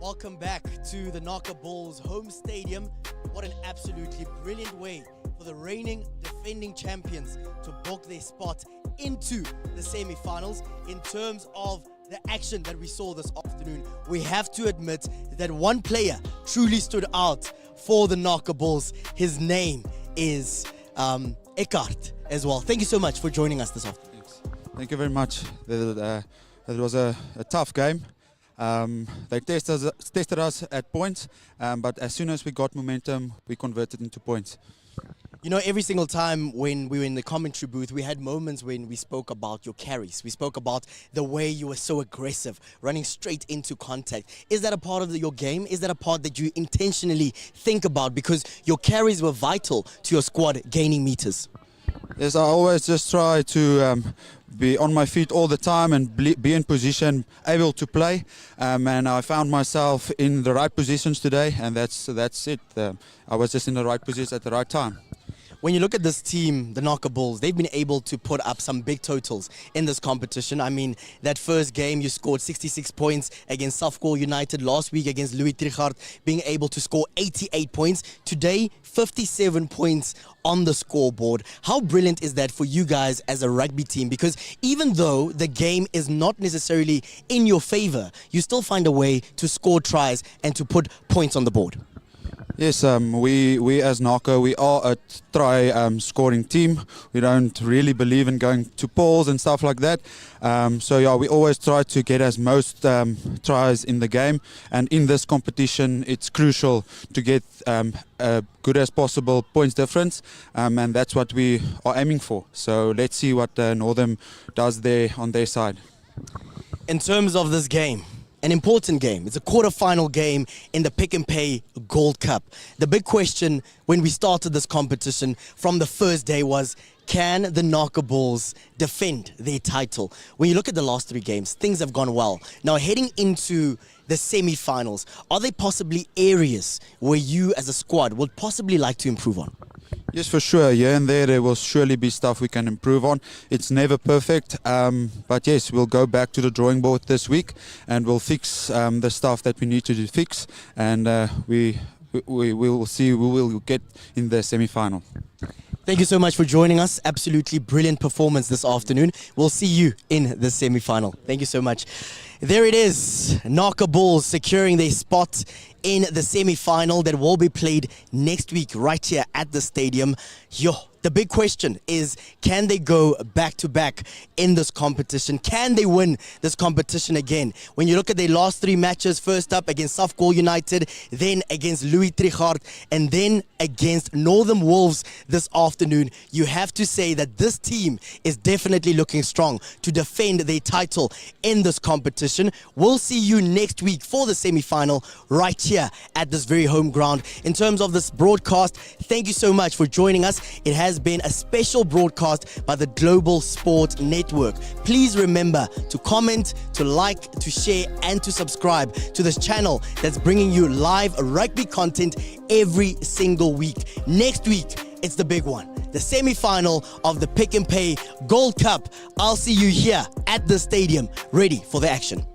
Welcome back to the NAKA Bulls home stadium. What an absolutely brilliant way for the reigning defending champions to book their spot into the semi-finals. In terms of the action that we saw this afternoon, we have to admit that one player truly stood out for the NAKA Bulls. His name is Eckhart as well. Thank you so much for joining us this afternoon. Thank you very much. It was a tough game. They tested us at points, but as soon as we got momentum, we converted into points. You know, every single time when we were in the commentary booth, we had moments when we spoke about your carries. We spoke about the way you were so aggressive, running straight into contact. Is that a part of your game? Is that a part that you intentionally think about? Because your carries were vital to your squad gaining meters. Yes, I always just try to be on my feet all the time and be in position, able to play. And I found myself in the right positions today, and that's it. I was just in the right position at the right time. When you look at this team, the NAKA Bulls, they've been able to put up some big totals in this competition. I mean, that first game, you scored 66 points against Safkol United. Last week against Louis Trichardt, being able to score 88 points. Today, 57 points on the scoreboard. How brilliant is that for you guys as a rugby team? Because even though the game is not necessarily in your favor, you still find a way to score tries and to put points on the board. Yes, we as NAKA, we are a try scoring team. We don't really believe in going to polls and stuff like that. So yeah, we always try to get as most tries in the game, and in this competition it's crucial to get a good as possible points difference, and that's what we are aiming for. So let's see what NORTHAM does there on their side. In terms of this game, an important game. It's a quarter-final game in the PnP Gold Cup. The big question when we started this competition from the first day was, can the NAKA Bulls defend their title? When you look at the last three games, things have gone well. Now, heading into the semi-finals, are there possibly areas where you as a squad would possibly like to improve on? Yes, for sure. Here and there will surely be stuff we can improve on. It's never perfect, but yes, we'll go back to the drawing board this week and we'll fix the stuff that we need to fix, and we will see who will get in the semi-final. Thank you so much for joining us. Absolutely brilliant performance this afternoon. We'll see you in the semi-final. Thank you so much. There it is. NAKA Bulls securing their spot in the semi-final that will be played next week right here at the stadium. The big question is, can they go back-to-back in this competition? Can they win this competition again? When you look at their last three matches, first up against Safkol United, then against Louis Trichardt, and then against NORTHAM Wolves this afternoon, you have to say that this team is definitely looking strong to defend their title in this competition. We'll see you next week for the semi-final right here at this very home ground. In terms of this broadcast, thank you so much for joining us. It has been a special broadcast by the Global Sport Network. Please remember to comment, to like, to share, and to subscribe to this channel that's bringing you live rugby content every single week. Next week, it's the big one, the semi-final of the PnP Gold Cup. I'll see you here at the stadium, ready for the action.